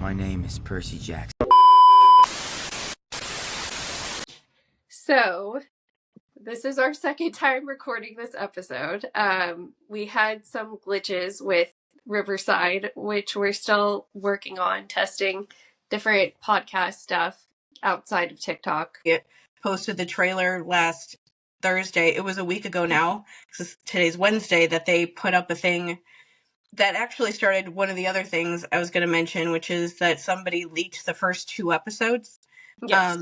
My name is Percy Jackson. So, this is our second time recording this episode. We had some glitches with Riverside, which we're still working on, testing different podcast stuff outside of TikTok. It posted the trailer last Thursday. It was a week ago now, because today's Wednesday, that they put up a thing that actually started one of the other things I was going to mention, which is that somebody leaked the first 2 episodes. Yes.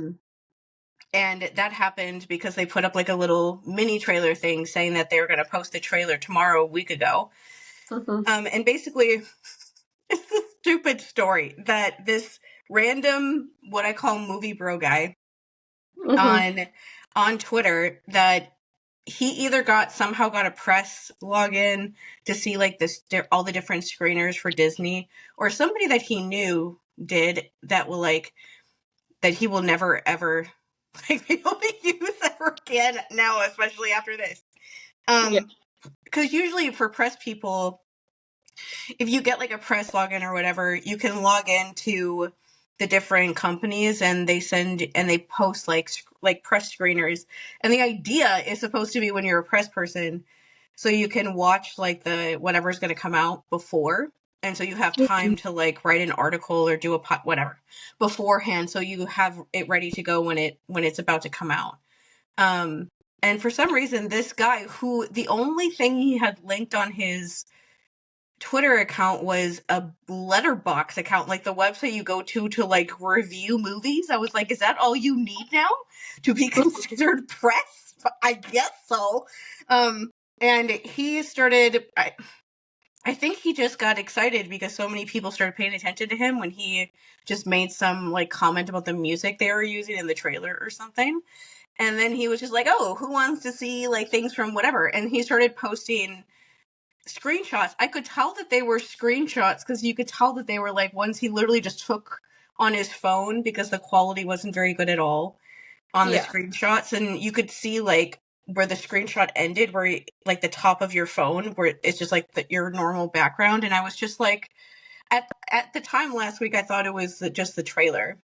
And that happened because they put up like a little mini trailer thing saying that they were going to post the trailer tomorrow, a week ago. And basically, it's a stupid story that this random, what I call movie bro guy on Twitter, that he either somehow got a press login to see like all the different screeners for Disney, or somebody that he knew did that will that he will never ever be able to use ever again now, especially after this. Because usually for press people, if you get like a press login or whatever, you can log into the different companies and they post like press screeners. And the idea is supposed to be when you're a press person, so you can watch like the whatever's going to come out before. And so you have time to like write an article or do whatever beforehand, so you have it ready to go when it's about to come out. And for some reason, this guy, who the only thing he had linked on his Twitter account was a letterbox account, like the website you go to like review movies. I was like, is that all you need now to be considered press? I guess so. And he started, I think he just got excited because so many people started paying attention to him when he just made some like comment about the music they were using in the trailer or something. And then he was just like, oh, who wants to see like things from whatever? And he started posting screenshots. I could tell that they were screenshots because you could tell that they were like ones he literally just took on his phone because the quality wasn't very good at all on the screenshots. And you could see like where the screenshot ended, where like the top of your phone, where it's just like your normal background. And I was just like, at the time last week, I thought it was just the trailer.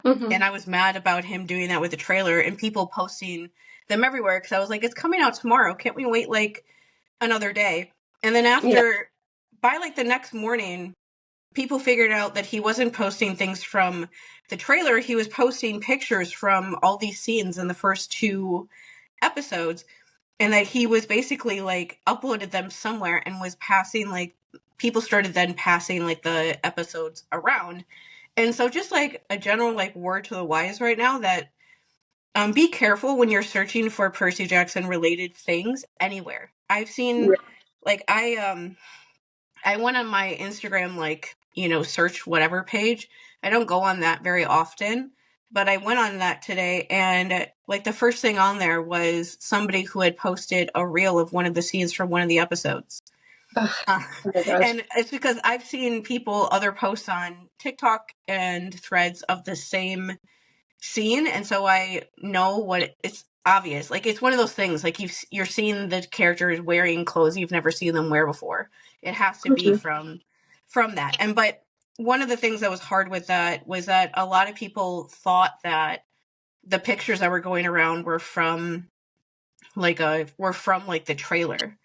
And I was mad about him doing that with the trailer and people posting them everywhere, because I was like, it's coming out tomorrow. Can't we wait like another day? And then by like the next morning, people figured out that he wasn't posting things from the trailer. He was posting pictures from all these scenes in the first 2 episodes, and that he was basically like uploaded them somewhere and was passing, like, people started then passing like the episodes around. And so just like a general like word to the wise right now, that be careful when you're searching for Percy Jackson related things anywhere. I've seen like I went on my Instagram, like, search whatever page. I don't go on that very often, but I went on that today, and like the first thing on there was somebody who had posted a reel of one of the scenes from one of the episodes. And it's because I've seen other posts on TikTok and threads of the same scene, and so I know it's obvious. Like, it's one of those things, like you're seeing the characters wearing clothes you've never seen them wear before. It has to be from that. But one of the things that was hard with that was that a lot of people thought that the pictures that were going around were from the trailer.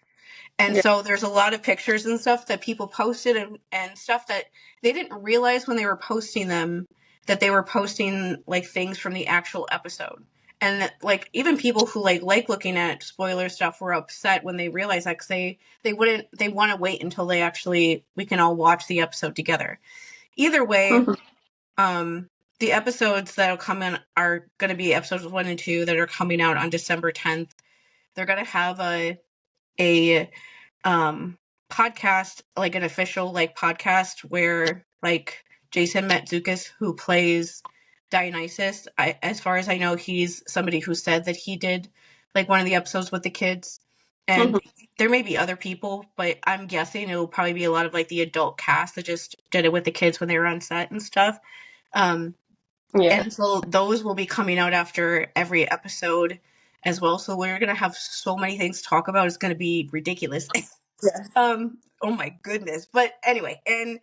And so there's a lot of pictures and stuff that people posted and stuff that they didn't realize when they were posting them, that they were posting like things from the actual episode. And that, like, even people who like looking at spoiler stuff were upset when they realized that, because they want to wait until we can all watch the episode together. Either way, the episodes that'll come in are going to be episodes 1 and 2 that are coming out on December 10th. They're going to have a podcast, like an official like podcast, where like Jason Mantzoukas, who plays Dionysus, as far as I know, he's somebody who said that he did like one of the episodes with the kids. And there may be other people, but I'm guessing it will probably be a lot of like the adult cast that just did it with the kids when they were on set and stuff. And so those will be coming out after every episode as well. So we're going to have so many things to talk about. It's going to be ridiculous. Oh my goodness. But anyway, and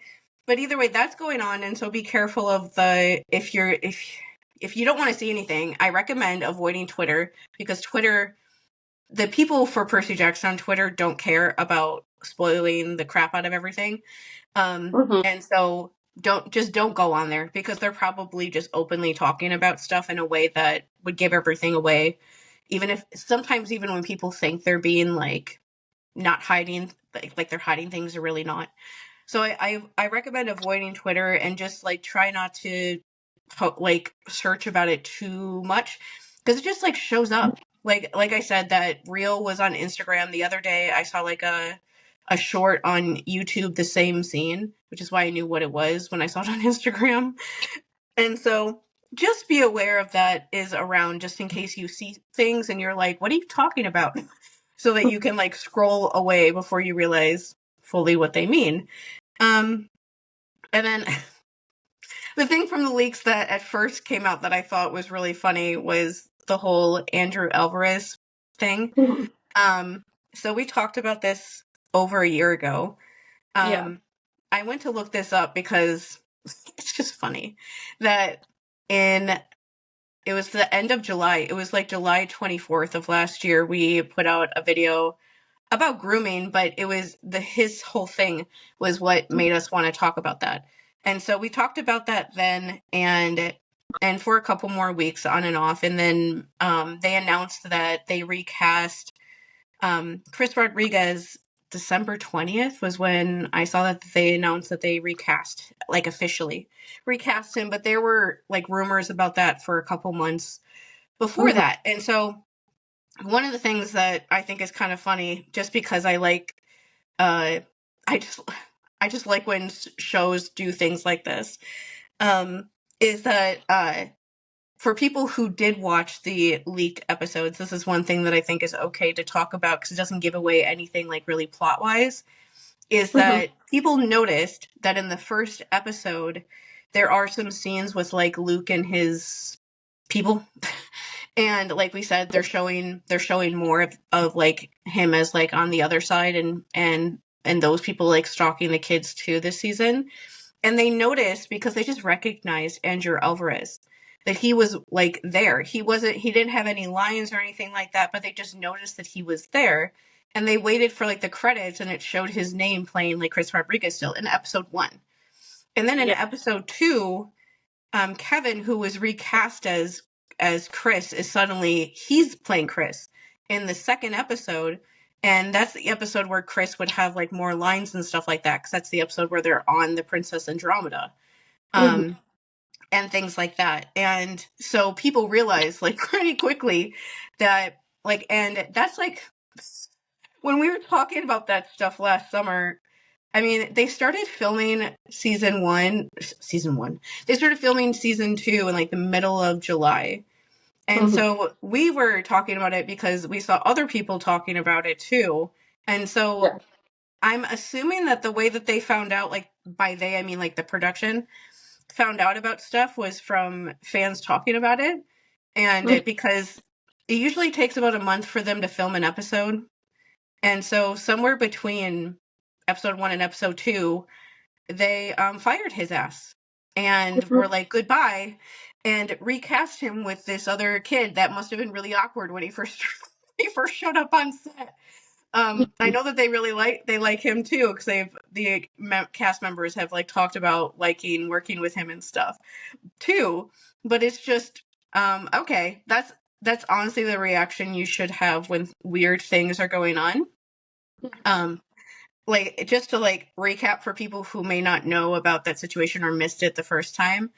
But either way, that's going on, and so be careful of if you don't want to see anything, I recommend avoiding Twitter, because Twitter, the people for Percy Jackson on Twitter don't care about spoiling the crap out of everything. Hmm. And so don't go on there, because they're probably just openly talking about stuff in a way that would give everything away. Even if sometimes, even when people think they're being like not hiding, like they're hiding things, they're really not. So I recommend avoiding Twitter, and just like try not to like search about it too much, because it just like shows up. Like I said, that reel was on Instagram the other day. I saw like a short on YouTube, the same scene, which is why I knew what it was when I saw it on Instagram. And so just be aware of that is around, just in case you see things and you're like, what are you talking about? So that you can like scroll away before you realize fully what they mean. Um, and then the thing from the leaks that at first came out that I thought was really funny was the whole Andrew Alvarez thing. Um, so we talked about this over a year ago. Yeah. I went to look this up because it's just funny that in it was the end of July. It was like July 24th of last year. We put out a video about grooming, but it was his whole thing was what made us want to talk about that. And so we talked about that then, and for a couple more weeks on and off, and then they announced that they recast Chris Rodriguez. December 20th was when I saw that they announced that they recast, like officially recast him, but there were like rumors about that for a couple months before Mhm. that. And so one of the things that I think is kind of funny, just because I like, uh, I just, I just like when shows do things like this, is that for people who did watch the leaked episodes, this is one thing that I think is okay to talk about, because it doesn't give away anything like really plot wise. Is Mhm. that people noticed that in the first episode there are some scenes with like Luke and his people. And like we said, they're showing more of like him as like on the other side, and those people like stalking the kids too this season. And they noticed, because they just recognized Andrew Alvarez, that he was like there. He didn't have any lines or anything like that, but they just noticed that he was there. And they waited for like the credits, and it showed his name playing like Chris Rodriguez still in episode 1. And then in Yeah. episode 2, Kevin, who was recast as Chris, is suddenly he's playing Chris in the second episode, and that's the episode where Chris would have like more lines and stuff like that, because that's the episode where they're on the Princess Andromeda, Mhm. um, and things like that. And so people realize like pretty quickly that like, and that's like when we were talking about that stuff last summer. I mean, they started filming season one. They started filming season 2 in like the middle of July. And Mhm. so we were talking about it because we saw other people talking about it too. And so Yeah. I'm assuming that the way that they found out, like by they, I mean like the production, found out about stuff was from fans talking about it. And Mhm. because it usually takes about a month for them to film an episode. And so somewhere between episode 1 and episode 2, they fired his ass and were like goodbye, and recast him with this other kid. That must have been really awkward when he first he first showed up on set. I know that they like him too, because the cast members have like talked about liking working with him and stuff too. But it's just okay. That's honestly the reaction you should have when weird things are going on. Um, like, just to like recap for people who may not know about that situation or missed it the first time.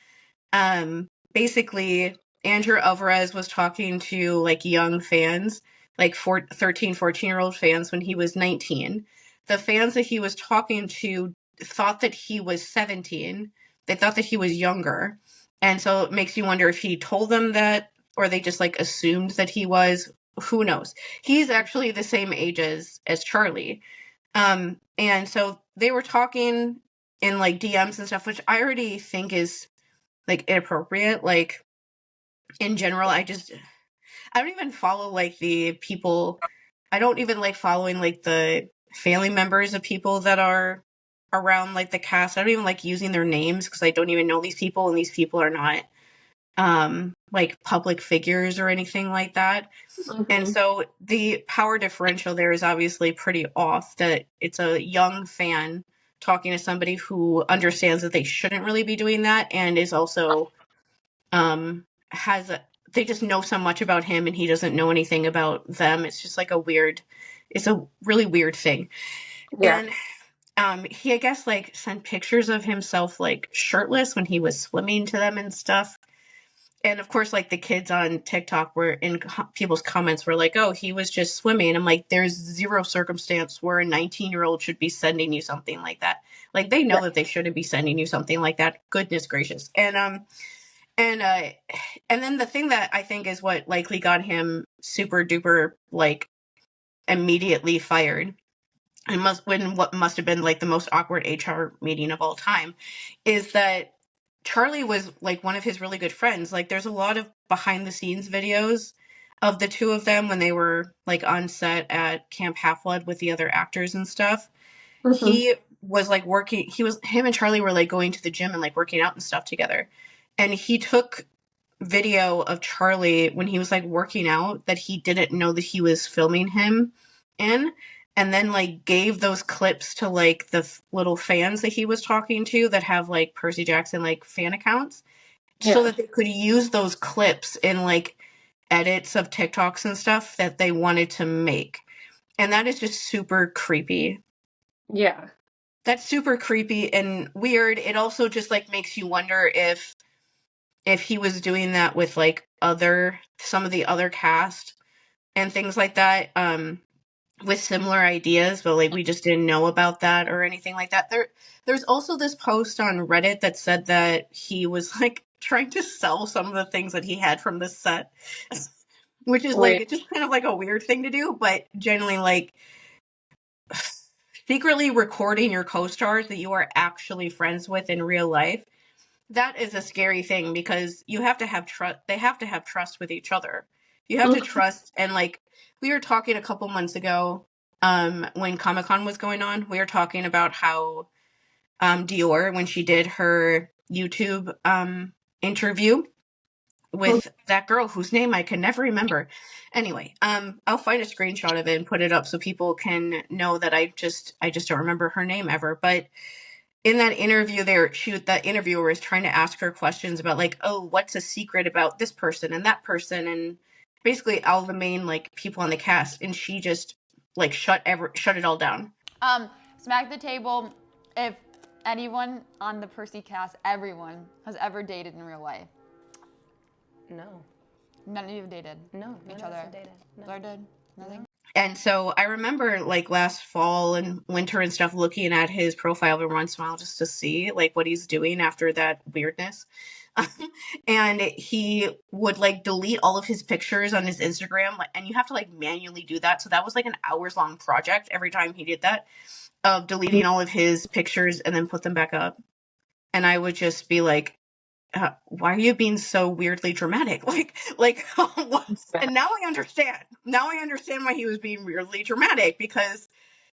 Basically, Andrew Alvarez was talking to like young fans, like 13, 14-year-old fans, when he was 19. The fans that he was talking to thought that he was 17. They thought that he was younger. And so it makes you wonder if he told them that, or they just like assumed that he was. Who knows? He's actually the same age as Charlie. And so they were talking in like DMs and stuff, which I already think is like inappropriate. Like in general, I don't even follow like the people. I don't even like following like the family members of people that are around like the cast. I don't even like using their names because I don't even know these people, and these people are not like public figures or anything like that. And Mm-hmm. so the power differential there is obviously pretty off, that it's a young fan talking to somebody who understands that they shouldn't really be doing that, and is also has a, they just know so much about him and he doesn't know anything about them. It's just like it's a really weird thing. Yeah. And he, I guess, like sent pictures of himself like shirtless when he was swimming to them and stuff. And of course, like the kids on TikTok were in people's comments were like, "Oh, he was just swimming." I'm like, "There's zero circumstance where a 19-year-old should be sending you something like that. Like they know Yeah. that they shouldn't be sending you something like that. Goodness gracious!" And uh, and then the thing that I think is what likely got him super duper like immediately fired, and what must have been like the most awkward HR meeting of all time, is that Charlie was like one of his really good friends. Like there's a lot of behind the scenes videos of the two of them when they were like on set at Camp Half Blood with the other actors and stuff. Mm-hmm. He was like him and Charlie were like going to the gym and like working out and stuff together. And he took video of Charlie when he was like working out that he didn't know that he was filming him in, and then like gave those clips to like the little fans that he was talking to that have like Percy Jackson like fan accounts, so Yeah. that they could use those clips in like edits of TikToks and stuff that they wanted to make. And that is just super creepy. Yeah. That's super creepy and weird. It also just like makes you wonder if he was doing that with like some of the other cast and things like that, with similar ideas, but like we just didn't know about that or anything like that. There's also this post on Reddit that said that he was like trying to sell some of the things that he had from the set, which is like Wait. it's just kind of like a weird thing to do, but generally like secretly recording your co-stars that you are actually friends with in real life, that is a scary thing, because you have to have trust. They have to have trust with each other. You have to Mm-hmm. trust. And like we were talking a couple months ago, when Comic-Con was going on, we were talking about how Dior, when she did her YouTube interview with that girl whose name I can never remember. Anyway, I'll find a screenshot of it and put it up so people can know that I just don't remember her name ever. But in that interview that interviewer was trying to ask her questions about like, oh, what's a secret about this person and that person, and basically all the main like people on the cast, and she just like shut it all down. Smack the table if anyone on the Percy cast, everyone, has ever dated in real life. No. None of you have dated No, each none of us other. have dated. No. Blair did? Nothing? And so I remember like last fall and winter and stuff looking at his profile every once in a while just to see like what he's doing after that weirdness. And he would like delete all of his pictures on his Instagram, and you have to like manually do that. So that was like an hours long project every time he did that, of deleting all of his pictures and then put them back up. And I would just be like, why are you being so weirdly dramatic? Like, and now I understand. Now I understand why he was being weirdly dramatic, because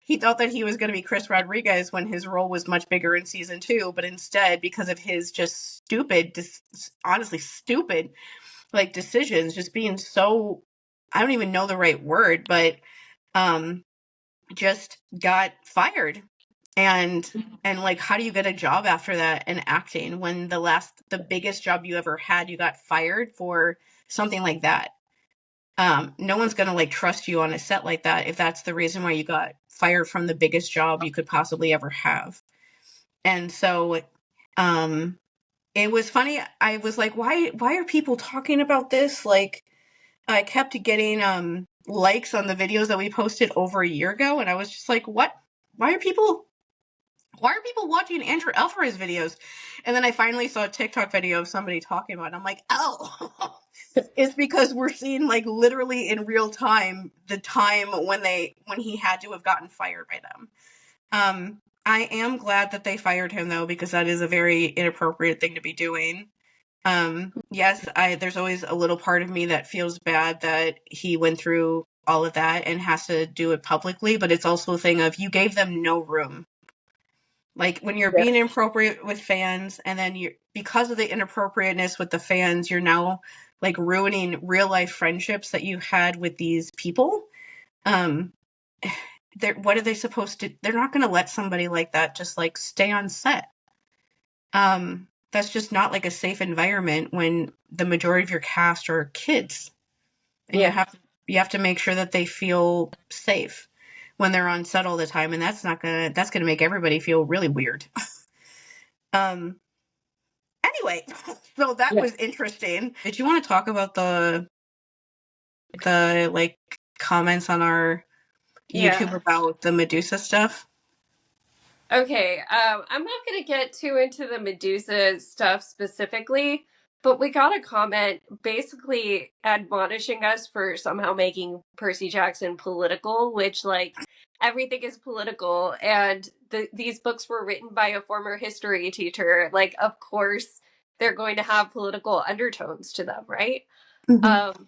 he thought that he was going to be Chris Rodriguez when his role was much bigger in season 2, but instead, because of his just honestly stupid, like decisions, just being so, I don't even know the right word, but, just got fired. And like, how do you get a job after that in acting when the biggest job you ever had, you got fired for something like that? No one's gonna like trust you on a set like that if that's the reason why you got fired from the biggest job you could possibly ever have. And so it was funny. I was like, why are people talking about this? Like, I kept getting likes on the videos that we posted over a year ago, and I was just like, what? Why are people watching Andrew Alvarez videos? And then I finally saw a TikTok video of somebody talking about it. I'm like, oh, it's because we're seeing like literally in real time the time when he had to have gotten fired by them. I am glad that they fired him though, because that is a very inappropriate thing to be doing. Yes, there's always a little part of me that feels bad that he went through all of that and has to do it publicly, but it's also a thing of you gave them no room. Like when you're being inappropriate with fans, and then because of the inappropriateness with the fans, you're now like ruining real life friendships that you had with these people. What are they supposed to? They're not going to let somebody like that just like stay on set. That's just not like a safe environment when the majority of your cast are kids, and you have to make sure that they feel safe when they're on set all the time, and that's gonna make everybody feel really weird. Anyway, so that was interesting. Did you want to talk about the like comments on our YouTube about the Medusa stuff? Okay, I'm not going to get too into the Medusa stuff specifically, but we got a comment basically admonishing us for somehow making Percy Jackson political, which, like, everything is political, and these books were written by a former history teacher. Like, of course, they're going to have political undertones to them, right? Mm-hmm.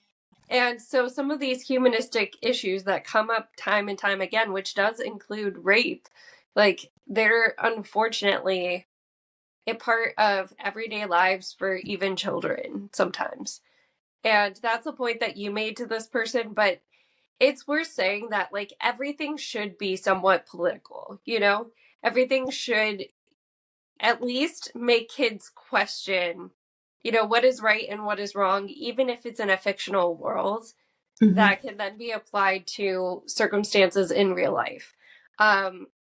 And so some of these humanistic issues that come up time and time again, which does include rape, like, they're unfortunately a part of everyday lives for even children sometimes. And that's a point that you made to this person, but it's worth saying that, like, everything should be somewhat political, you know? Everything should at least make kids question, you know, what is right and what is wrong, even if it's in a fictional world. Mm-hmm. That can then be applied to circumstances in real life.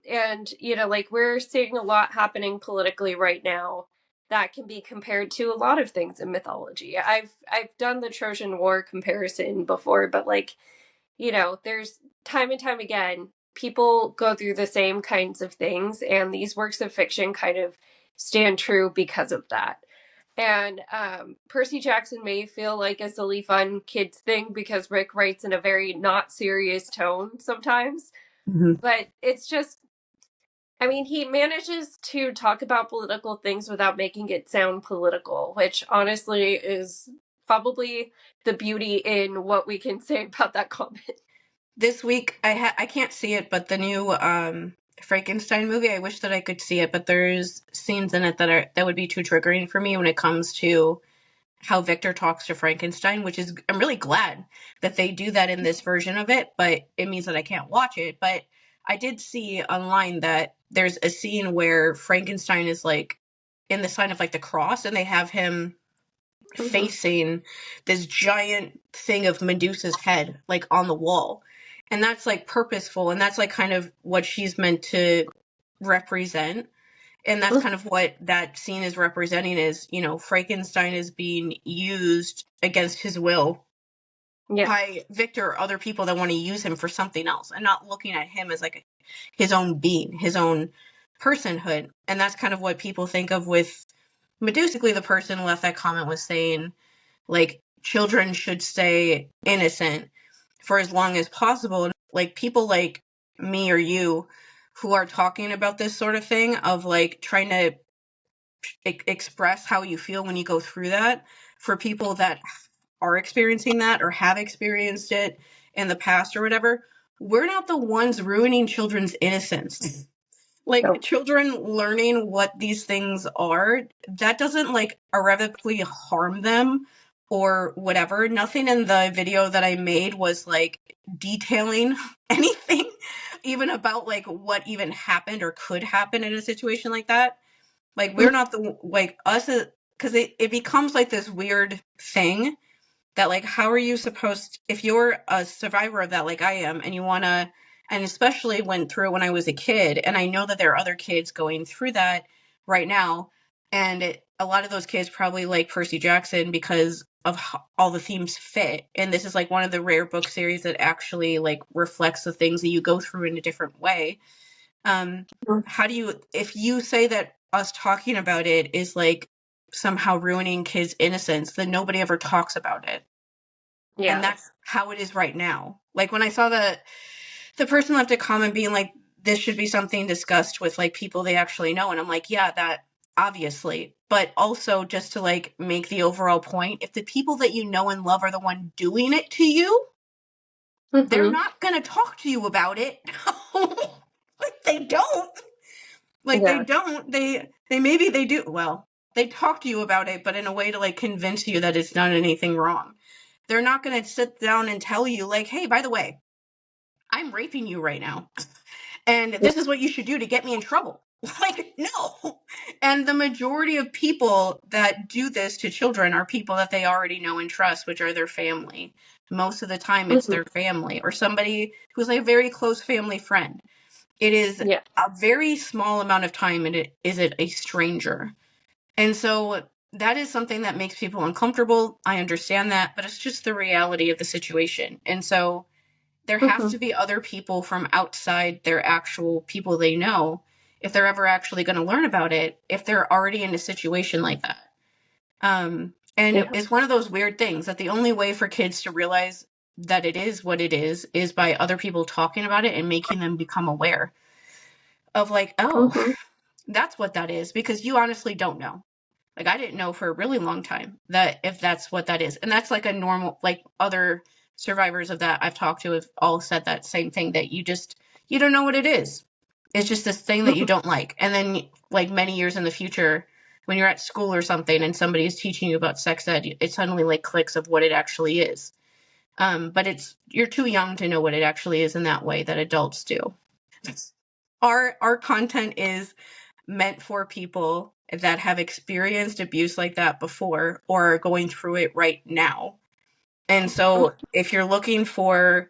And, you know, like, we're seeing a lot happening politically right now that can be compared to a lot of things in mythology. I've done the Trojan War comparison before, but, like, you know, there's time and time again, people go through the same kinds of things, and these works of fiction kind of stand true because of that. And Percy Jackson may feel like a silly, fun kids thing because Rick writes in a very not serious tone sometimes. Mm-hmm. But it's just, I mean, he manages to talk about political things without making it sound political, which honestly is probably the beauty in what we can say about that comment. This week, I can't see it, but the new Frankenstein movie, I wish that I could see it, but there's scenes in it that would be too triggering for me when it comes to how Victor talks to Frankenstein, which is, I'm really glad that they do that in this version of it, but it means that I can't watch it. But I did see online that there's a scene where Frankenstein is like in the sign of like the cross, and they have him facing this giant thing of Medusa's head like on the wall. And that's like purposeful, and that's like kind of what she's meant to represent. And that's kind of what that scene is representing, is, you know, Frankenstein is being used against his will by Victor or other people that want to use him for something else, and not looking at him as like his own being, his own personhood. And that's kind of what people think of with Medusa. The person who left that comment was saying, like, children should stay innocent for as long as possible. And like people like me or you who are talking about this sort of thing, of like trying to express how you feel when you go through that, for people that are experiencing that or have experienced it in the past or whatever, we're not the ones ruining children's innocence. Like, children learning what these things are, that doesn't like irrevocably harm them or whatever. Nothing in the video that I made was like detailing anything even about like what even happened or could happen in a situation like that. Like, we're not the, like, us, because it becomes like this weird thing that, like, how are you supposed, if you're a survivor of that like I am, and you want to, and especially went through it when I was a kid, and I know that there are other kids going through that right now, and a lot of those kids probably like Percy Jackson because of how all the themes fit, and this is like one of the rare book series that actually like reflects the things that you go through in a different way. How do you, if you say that us talking about it is like somehow ruining kids' innocence, then nobody ever talks about it. Yeah. And that's how it is right now. Like, when I saw the person left a comment being like, this should be something discussed with like people they actually know, and I'm like, yeah, that obviously, but also just to like make the overall point, if the people that you know and love are the one doing it to you, they're not going to talk to you about it. Like, they don't. Like, Yeah. they don't. They maybe they do. Well, they talk to you about it, but in a way to, like, convince you that it's not anything wrong. They're not going to sit down and tell you, like, hey, by the way, I'm raping you right now. And this is what you should do to get me in trouble. Like, no. And the majority of people that do this to children are people that they already know and trust, which are their family. Most of the time, it's their family or somebody who's like a very close family friend. It is Yeah. a very small amount of time, and is it a stranger. And so that is something that makes people uncomfortable. I understand that, but it's just the reality of the situation. And so there has to be other people from outside their actual people they know if they're ever actually going to learn about it, if they're already in a situation like that. And it's one of those weird things that the only way for kids to realize that it is what it is by other people talking about it and making them become aware of, like, oh, that's what that is, because you honestly don't know. Like, I didn't know for a really long time that if that's what that is. And that's like a normal, like, other survivors of that I've talked to have all said that same thing, that you don't know what it is. It's just this thing that you don't like. And then, like, many years in the future, when you're at school or something and somebody is teaching you about sex ed, it suddenly, like, clicks of what it actually is. But you're too young to know what it actually is in that way that adults do. Our content is meant for people that have experienced abuse like that before or are going through it right now. And so if you're looking for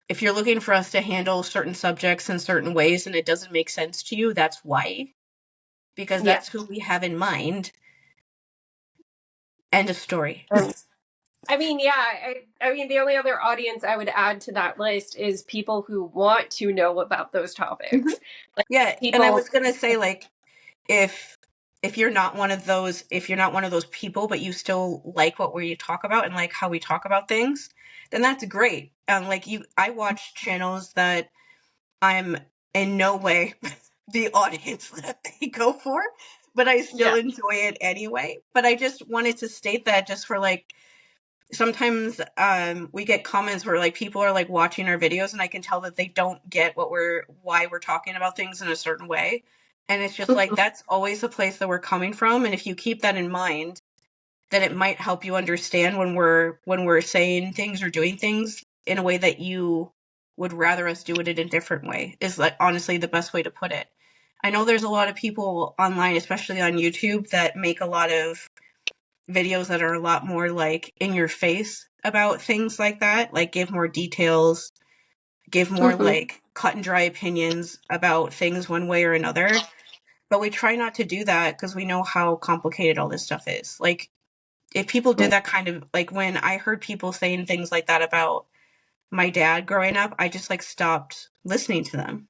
us to handle certain subjects in certain ways and it doesn't make sense to you, that's why. Because that's who we have in mind. End of story. I mean, I mean, the only other audience I would add to that list is people who want to know about those topics. Like, yeah, people... and I was gonna say, like, if you're not one of those people, but you still like what we talk about and like how we talk about things, then that's great. I watch channels that I'm in no way the audience that they go for, but I still enjoy it anyway. But I just wanted to state that, just for, like, sometimes we get comments where, like, people are, like, watching our videos and I can tell that they don't get why we're talking about things in a certain way. And it's just like, that's always the place that we're coming from. And if you keep that in mind, then it might help you understand when we're saying things or doing things in a way that you would rather us do it in a different way, is, like, honestly the best way to put it. I know there's a lot of people online, especially on YouTube, that make a lot of videos that are a lot more, like, in your face about things like that, like, give more details, give more like cut and dry opinions about things one way or another. But we try not to do that because we know how complicated all this stuff is. Like, if people did that kind of, like, when I heard people saying things like that about my dad growing up, I just, like, stopped listening to them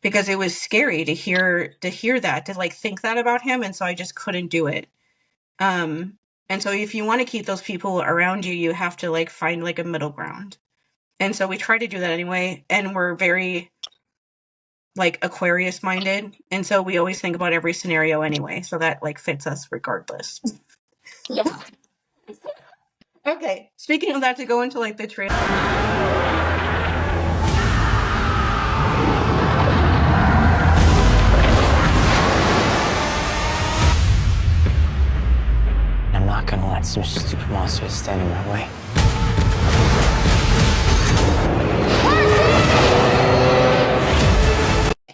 because it was scary to hear that, to, like, think that about him. And so I just couldn't do it. And so if you want to keep those people around you, you have to, like, find, like, a middle ground. And so we try to do that anyway. And we're very, like, Aquarius minded. And so we always think about every scenario anyway. So that, like, fits us regardless. Yeah. Okay. Speaking of that, to go into, like, the trailer. I'm not gonna let some stupid monsters stand in my way.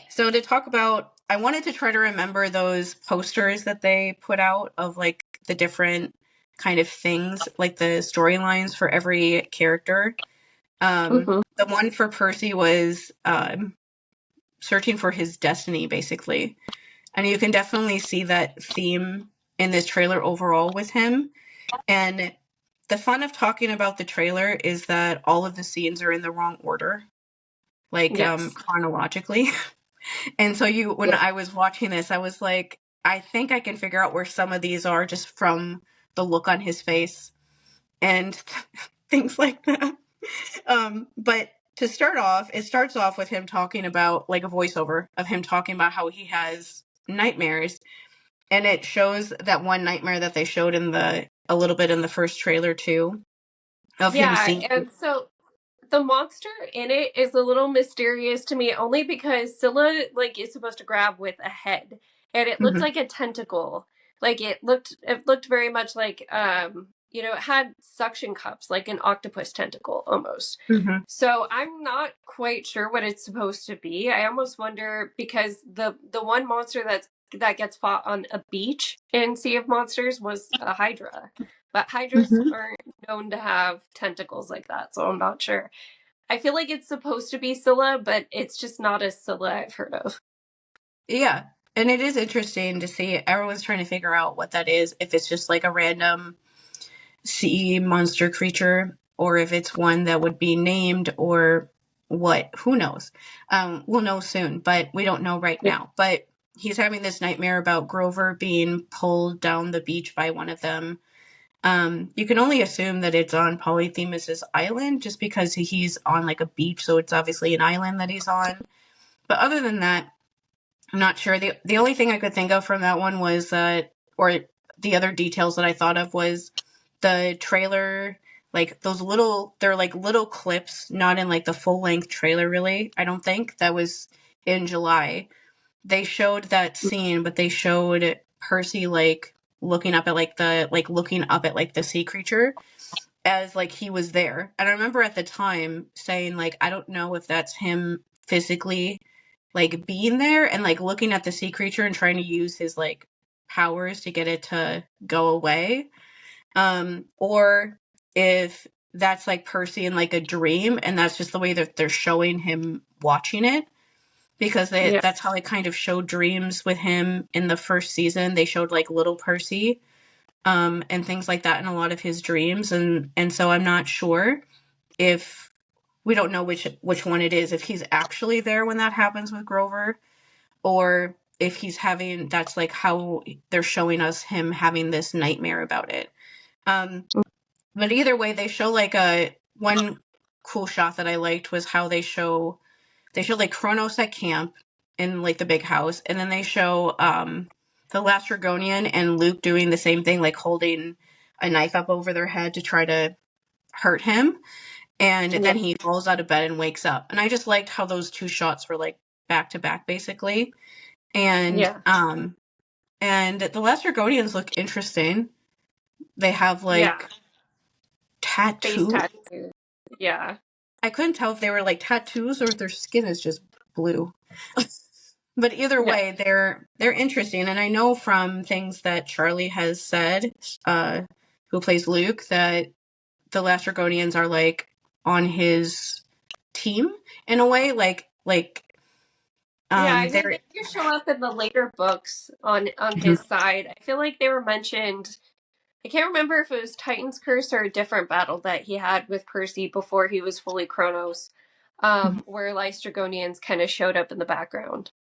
So to talk about, I wanted to try to remember those posters that they put out of, like, the different kind of things, like the storylines for every character. The one for Percy was searching for his destiny, basically. And you can definitely see that theme in this trailer overall with him. And the fun of talking about the trailer is that all of the scenes are in the wrong order, like, chronologically. And so when I was watching this, I was like, I think I can figure out where some of these are just from the look on his face and things like that. But to start off, it starts off with him talking about, like, a voiceover of him talking about how he has nightmares. And it shows that one nightmare that they showed a little bit in the first trailer too, of him seeing. And so the monster in it is a little mysterious to me, only because Scylla like is supposed to grab with a head, and it looked like a tentacle. Like it looked very much like you know, it had suction cups, like an octopus tentacle almost. So I'm not quite sure what it's supposed to be. I almost wonder, because the one monster that gets fought on a beach in Sea of Monsters was a Hydra. But hydras aren't known to have tentacles like that, so I'm not sure. I feel like it's supposed to be Scylla, but it's just not a Scylla I've heard of. Yeah, and it is interesting to see. Everyone's trying to figure out what that is, if it's just like a random sea monster creature, or if it's one that would be named, or what. Who knows? We'll know soon, but we don't know right now. But he's having this nightmare about Grover being pulled down the beach by one of them. You can only assume that it's on Polythemus's island, just because he's on like a beach, so it's obviously an island that he's on. But other than that, I'm not sure. The only thing I could think of from that one was, or the other details that I thought of was the trailer, like they're like little clips, not in like the full length trailer really, I don't think. That was in July. They showed that scene, but they showed Percy like looking up at the sea creature as like he was there. And I remember at the time saying like, I don't know if that's him physically like being there and like looking at the sea creature and trying to use his like powers to get it to go away. Or if that's like Percy in like a dream and that's just the way that they're showing him watching it. Because that's how they kind of showed dreams with him in the first season. They showed like little Percy and things like that in a lot of his dreams. And so I'm not sure if we don't know which one it is, if he's actually there when that happens with Grover, or if he's having, that's like how they're showing us him having this nightmare about it. But either way, they show like one cool shot that I liked was how they show like Kronos at camp in like the big house, and then they show the Lastrygonian and Luke doing the same thing, like holding a knife up over their head to try to hurt him, and then he falls out of bed and wakes up. And I just liked how those two shots were like back to back basically. And and the Lastrygonians look interesting. They have like tattoos. Face tattoos. Yeah. I couldn't tell if they were like tattoos or if their skin is just blue. But either way, they're interesting. And I know from things that Charlie has said, who plays Luke, that the Lastrygonians are like on his team in a way. I mean, they do show up in the later books on his side. I feel like they were mentioned. I can't remember if it was Titan's Curse or a different battle that he had with Percy before he was fully Kronos, where Lastrygonians kind of showed up in the background.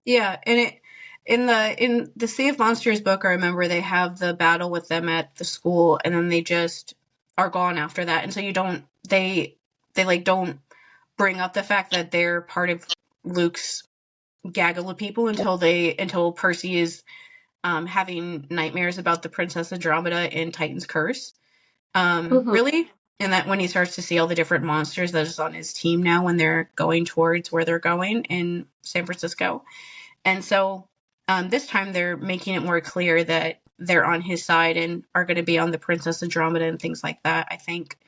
Yeah, and in the Sea of Monsters book, I remember they have the battle with them at the school, and then they just are gone after that. And so they like don't bring up the fact that they're part of Luke's gaggle of people until Percy is having nightmares about the Princess Andromeda in Titan's Curse. Really? And that when he starts to see all the different monsters that is on his team now when they're going towards where they're going in San Francisco. And so this time they're making it more clear that they're on his side and are going to be on the Princess Andromeda and things like that, I think.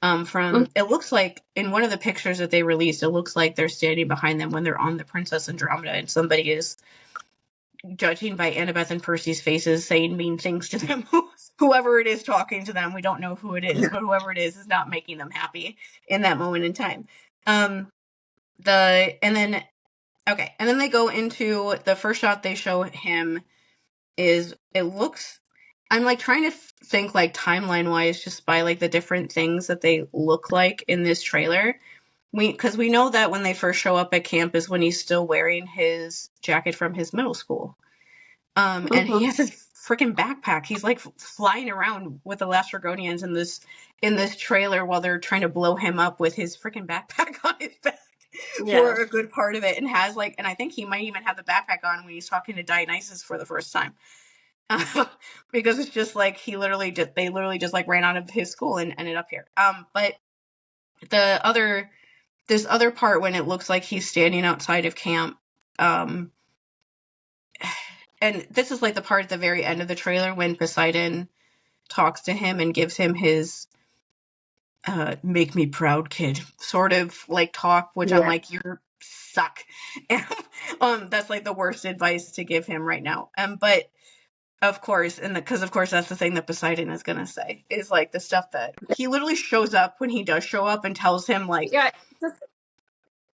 It looks like in one of the pictures that they released, it looks like they're standing behind them when they're on the Princess Andromeda and somebody is, judging by Annabeth and Percy's faces, saying mean things to them. Whoever it is talking to them, we don't know who it is, but whoever it is not making them happy in that moment in time. And then they go into the first shot they show him is, it looks, I'm like trying to think like timeline wise just by like the different things that they look like in this trailer. Because we know that when they first show up at camp is when he's still wearing his jacket from his middle school. And he has this freaking backpack. He's like flying around with the Lastrygonians in this trailer while they're trying to blow him up with his freaking backpack on his back for a good part of it. And has like, and I think he might even have the backpack on when he's talking to Dionysus for the first time. Because it's just like they literally just like ran out of his school and ended up here. But this other part when it looks like he's standing outside of camp, and this is like the part at the very end of the trailer when Poseidon talks to him and gives him his make me proud kid sort of like talk, which I'm like, you're suck. That's like the worst advice to give him right now. But of course, because of course that's the thing that Poseidon is gonna say, is like the stuff that he literally shows up when he does show up and tells him like,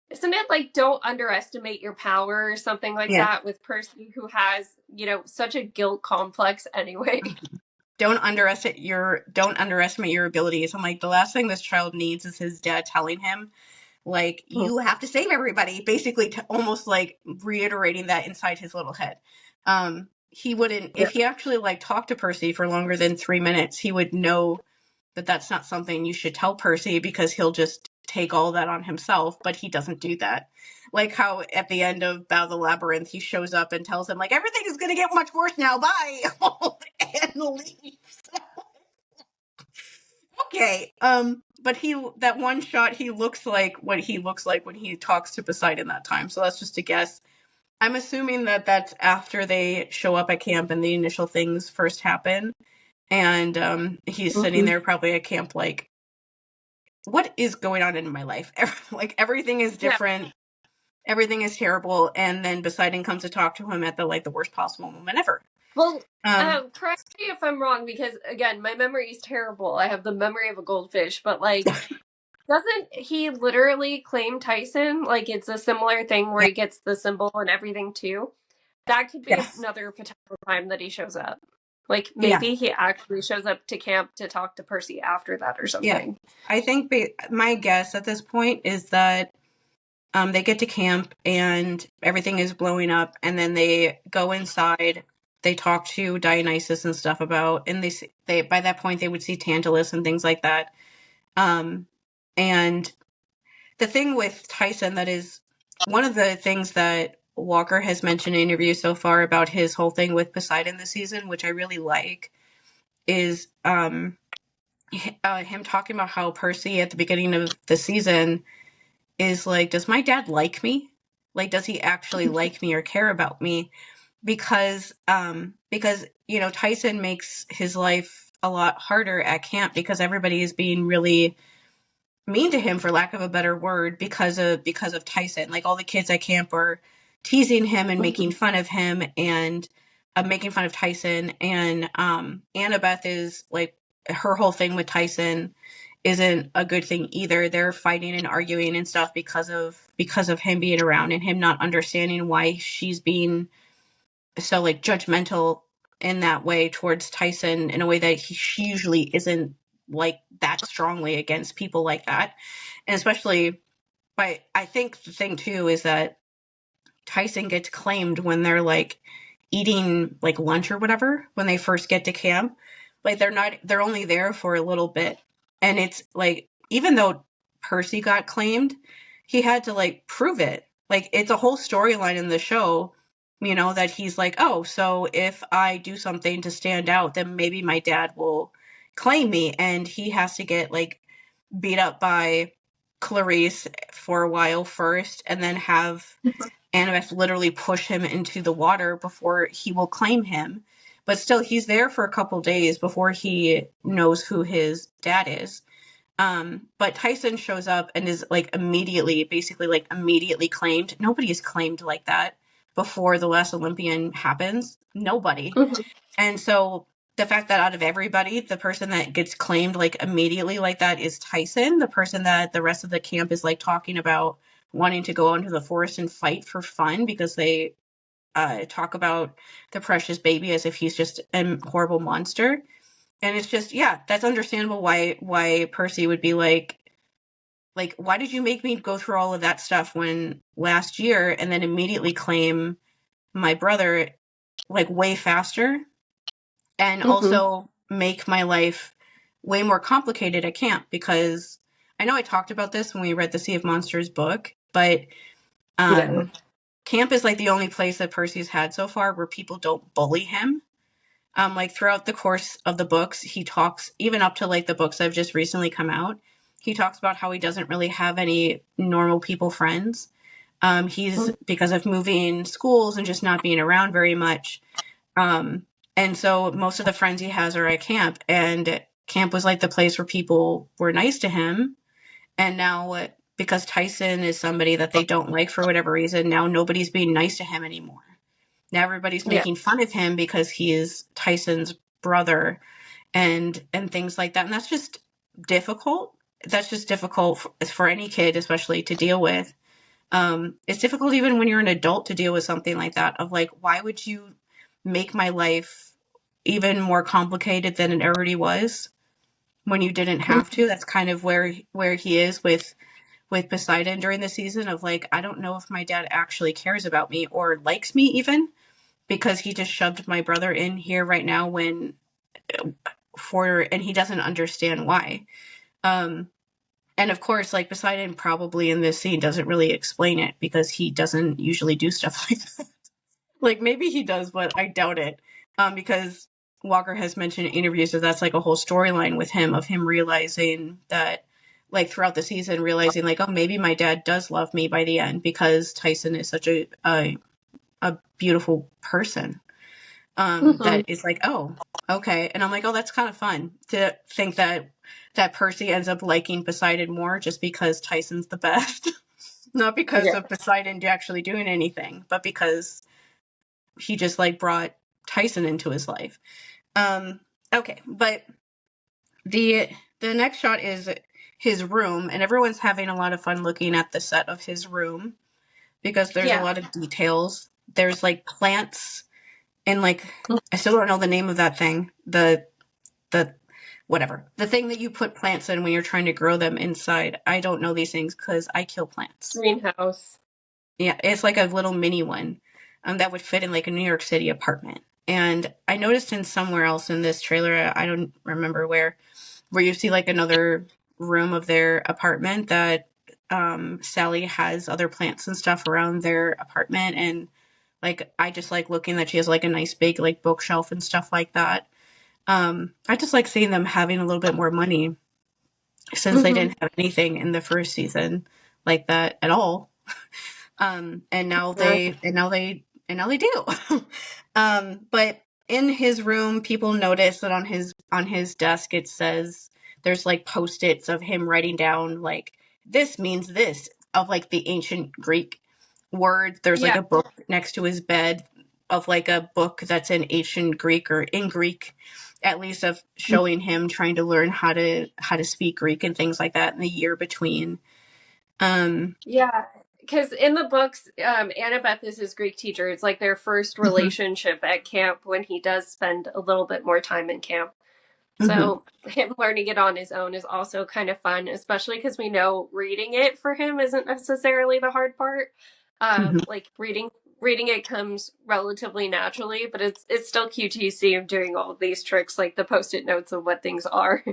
isn't it like don't underestimate your power or something like that with Percy, who has, you know, such a guilt complex anyway. Don't underestimate your abilities. I'm like, the last thing this child needs is his dad telling him, like, you have to save everybody, basically almost like reiterating that inside his little head. He wouldn't, if he actually like talked to Percy for longer than 3 minutes, he would know that that's not something you should tell Percy, because he'll just take all that on himself, but he doesn't do that. Like how at the end of Battle of the Labyrinth, he shows up and tells him, like, everything is going to get much worse now, bye! And leaves. Okay, but that one shot, he looks like what he looks like when he talks to Poseidon that time, so that's just a guess. I'm assuming that that's after they show up at camp and the initial things first happen, and he's sitting there probably at camp like, what is going on in my life? Like, everything is different, everything is terrible, and then Poseidon comes to talk to him at the worst possible moment ever. Well, correct me if I'm wrong, because again, my memory is terrible. I have the memory of a goldfish, but like, doesn't he literally claim Tyson? Like, it's a similar thing where he gets the symbol and everything too. That could be another potential time that he shows up. Like, maybe he actually shows up to camp to talk to Percy after that or something. Yeah. I think my guess at this point is that they get to camp and everything is blowing up, and then they go inside. They talk to Dionysus and stuff about, and they by that point they would see Tantalus and things like that. And the thing with Tyson, that is one of the things that Walker has mentioned in interviews so far about his whole thing with Poseidon this season, which I really like, is him talking about how Percy at the beginning of the season is like, does my dad like me? Like, does he actually like me or care about me? Because you know, Tyson makes his life a lot harder at camp because everybody is being really mean to him, for lack of a better word, because of Tyson. Like, all the kids at camp are teasing him and making fun of him and making fun of Tyson. And Annabeth is like, her whole thing with Tyson isn't a good thing either. They're fighting and arguing and stuff because of him being around and him not understanding why she's being so like judgmental in that way towards Tyson, in a way that she usually isn't like that strongly against people like that. And especially, I think the thing too is that Tyson gets claimed when they're like eating like lunch or whatever, when they first get to camp. Like, they're only there for a little bit. And it's like, even though Percy got claimed, he had to like prove it. Like, it's a whole storyline in the show, you know, that he's like, oh, so if I do something to stand out, then maybe my dad will claim me. And he has to get like beat up by Clarice for a while first, and then have Annabeth literally push him into the water before he will claim him. But still, he's there for a couple days before he knows who his dad is. But Tyson shows up and is like immediately claimed. Nobody is claimed like that before the last Olympian happens. Nobody. And so the fact that out of everybody, the person that gets claimed like immediately like that is Tyson, the person that the rest of the camp is like talking about wanting to go into the forest and fight for fun because they talk about the precious baby as if he's just a horrible monster. And it's just, that's understandable why Percy would be like, why did you make me go through all of that stuff when last year, and then immediately claim my brother like way faster, and also make my life way more complicated at camp? Because I know I talked about this when we read the Sea of Monsters book, but camp is like the only place that Percy's had so far where people don't bully him. Like, throughout the course of the books, he talks, even up to like the books that have just recently come out, he talks about how he doesn't really have any normal people friends. He's because of moving schools and just not being around very much. And so most of the friends he has are at camp, and camp was like the place where people were nice to him. And now, because Tyson is somebody that they don't like for whatever reason, now nobody's being nice to him anymore. Now everybody's making fun of him because he is Tyson's brother and things like that. And that's just difficult. That's just difficult for any kid, especially to deal with. It's difficult even when you're an adult to deal with something like that of like, why would you make my life even more complicated than it already was when you didn't have to? That's kind of where he is with Poseidon during the season of like, I don't know if my dad actually cares about me or likes me even, because he just shoved my brother in here right now and he doesn't understand why. And of course, like Poseidon probably in this scene doesn't really explain it because he doesn't usually do stuff like that. Like maybe he does, but I doubt it. Because Walker has mentioned in interviews that that's like a whole storyline with him of him realizing that, like throughout the season, realizing like, oh, maybe my dad does love me by the end because Tyson is such a beautiful person. That is like, oh, okay. And I'm like, oh, that's kind of fun to think that Percy ends up liking Poseidon more just because Tyson's the best. Not because of Poseidon actually doing anything, but because he just like brought Tyson into his life. Okay, but the next shot is his room, and everyone's having a lot of fun looking at the set of his room because there's a lot of details. There's like plants and like I still don't know the name of that thing. The whatever. The thing that you put plants in when you're trying to grow them inside. I don't know these things because I kill plants. Greenhouse. Yeah, it's like a little mini one that would fit in like a New York City apartment. And I noticed in somewhere else in this trailer, I don't remember where you see like another room of their apartment that Sally has other plants and stuff around their apartment. And like, I just like looking that she has like a nice big like bookshelf and stuff like that. I just like seeing them having a little bit more money since they didn't have anything in the first season like that at all. And now they do. But in his room, people notice that on his desk it says there's like post-its of him writing down like this means this of like the ancient Greek words. There's like a book next to his bed of like a book that's in ancient Greek or in Greek, at least, of showing him trying to learn how to speak Greek and things like that in the year between. Because in the books, Annabeth is his Greek teacher. It's like their first relationship at camp when he does spend a little bit more time in camp. So him learning it on his own is also kind of fun, especially because we know reading it for him isn't necessarily the hard part. Like reading it comes relatively naturally, but it's still cute to see him doing all of these tricks, like the post-it notes of what things are.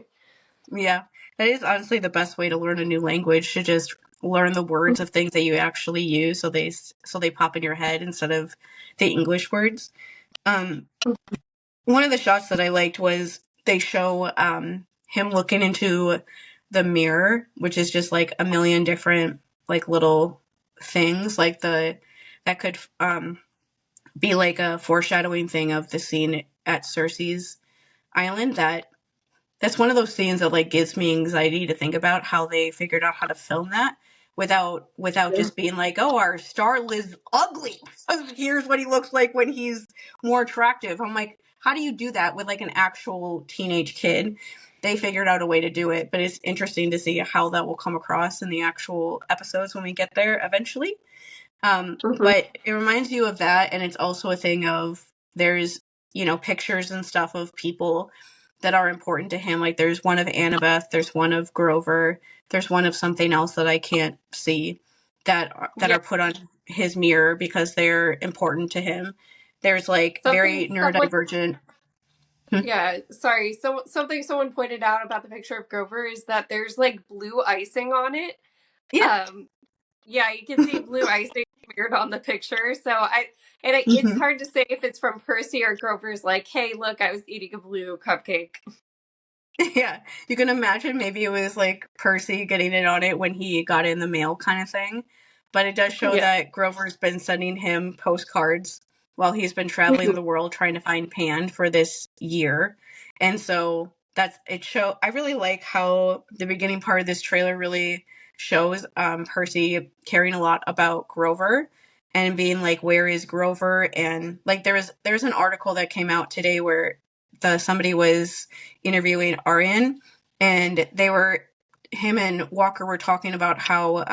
Yeah, that is honestly the best way to learn a new language, to just learn the words of things that you actually use so they pop in your head instead of the English words. One of the shots that I liked was they show him looking into the mirror, which is just like a million different like little things like that could be like a foreshadowing thing of the scene at Cersei's island. That's one of those scenes that like gives me anxiety to think about how they figured out how to film that without just being like, oh, our star is ugly. Here's what he looks like when he's more attractive. I'm like, how do you do that with like an actual teenage kid? They figured out a way to do it, but it's interesting to see how that will come across in the actual episodes when we get there eventually. But it reminds you of that, and it's also a thing of there's, pictures and stuff of people that are important to him. Like there's one of Annabeth, there's one of Grover, there's one of something else that I can't see that are put on his mirror because they're important to him. There's like very neurodivergent. Yeah, sorry. So something someone pointed out about the picture of Grover is that there's like blue icing on it. Yeah. Yeah, you can see blue icing weird on the picture. So it's hard to say if it's from Percy or Grover's like, hey, look, I was eating a blue cupcake. Yeah, you can imagine maybe it was like Percy getting in on it when he got in the mail kind of thing. But it does show Yeah. that Grover's been sending him postcards while he's been traveling the world trying to find Pan for this year. And so that's it I really like how the beginning part of this trailer really shows Percy caring a lot about Grover and being like, where is Grover? And like there's an article that came out today where somebody was interviewing Aryan, and him and Walker were talking about how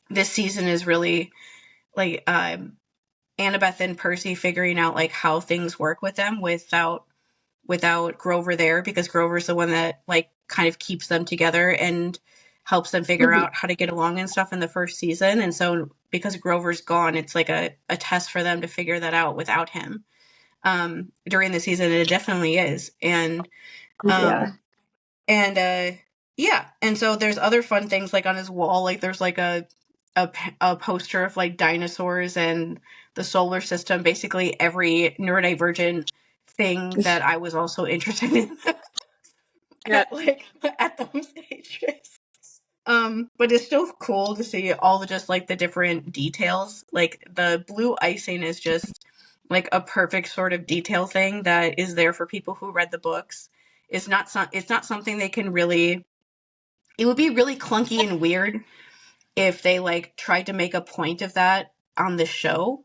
this season is really like Annabeth and Percy figuring out like how things work with them without Grover there, because Grover's the one that like kind of keeps them together and helps them figure out how to get along and stuff in the first season. And so because Grover's gone, it's like a test for them to figure that out without him during the season. And it definitely is. And yeah, and so there's other fun things like on his wall, like there's like a poster of like dinosaurs and the solar system, basically every neurodivergent thing that I was also interested in at those ages. But it's still cool to see all the just like the different details. Like the blue icing is just like a perfect sort of detail thing that is there for people who read the books. It's not something they can really. It would be really clunky and weird if they like tried to make a point of that on the show.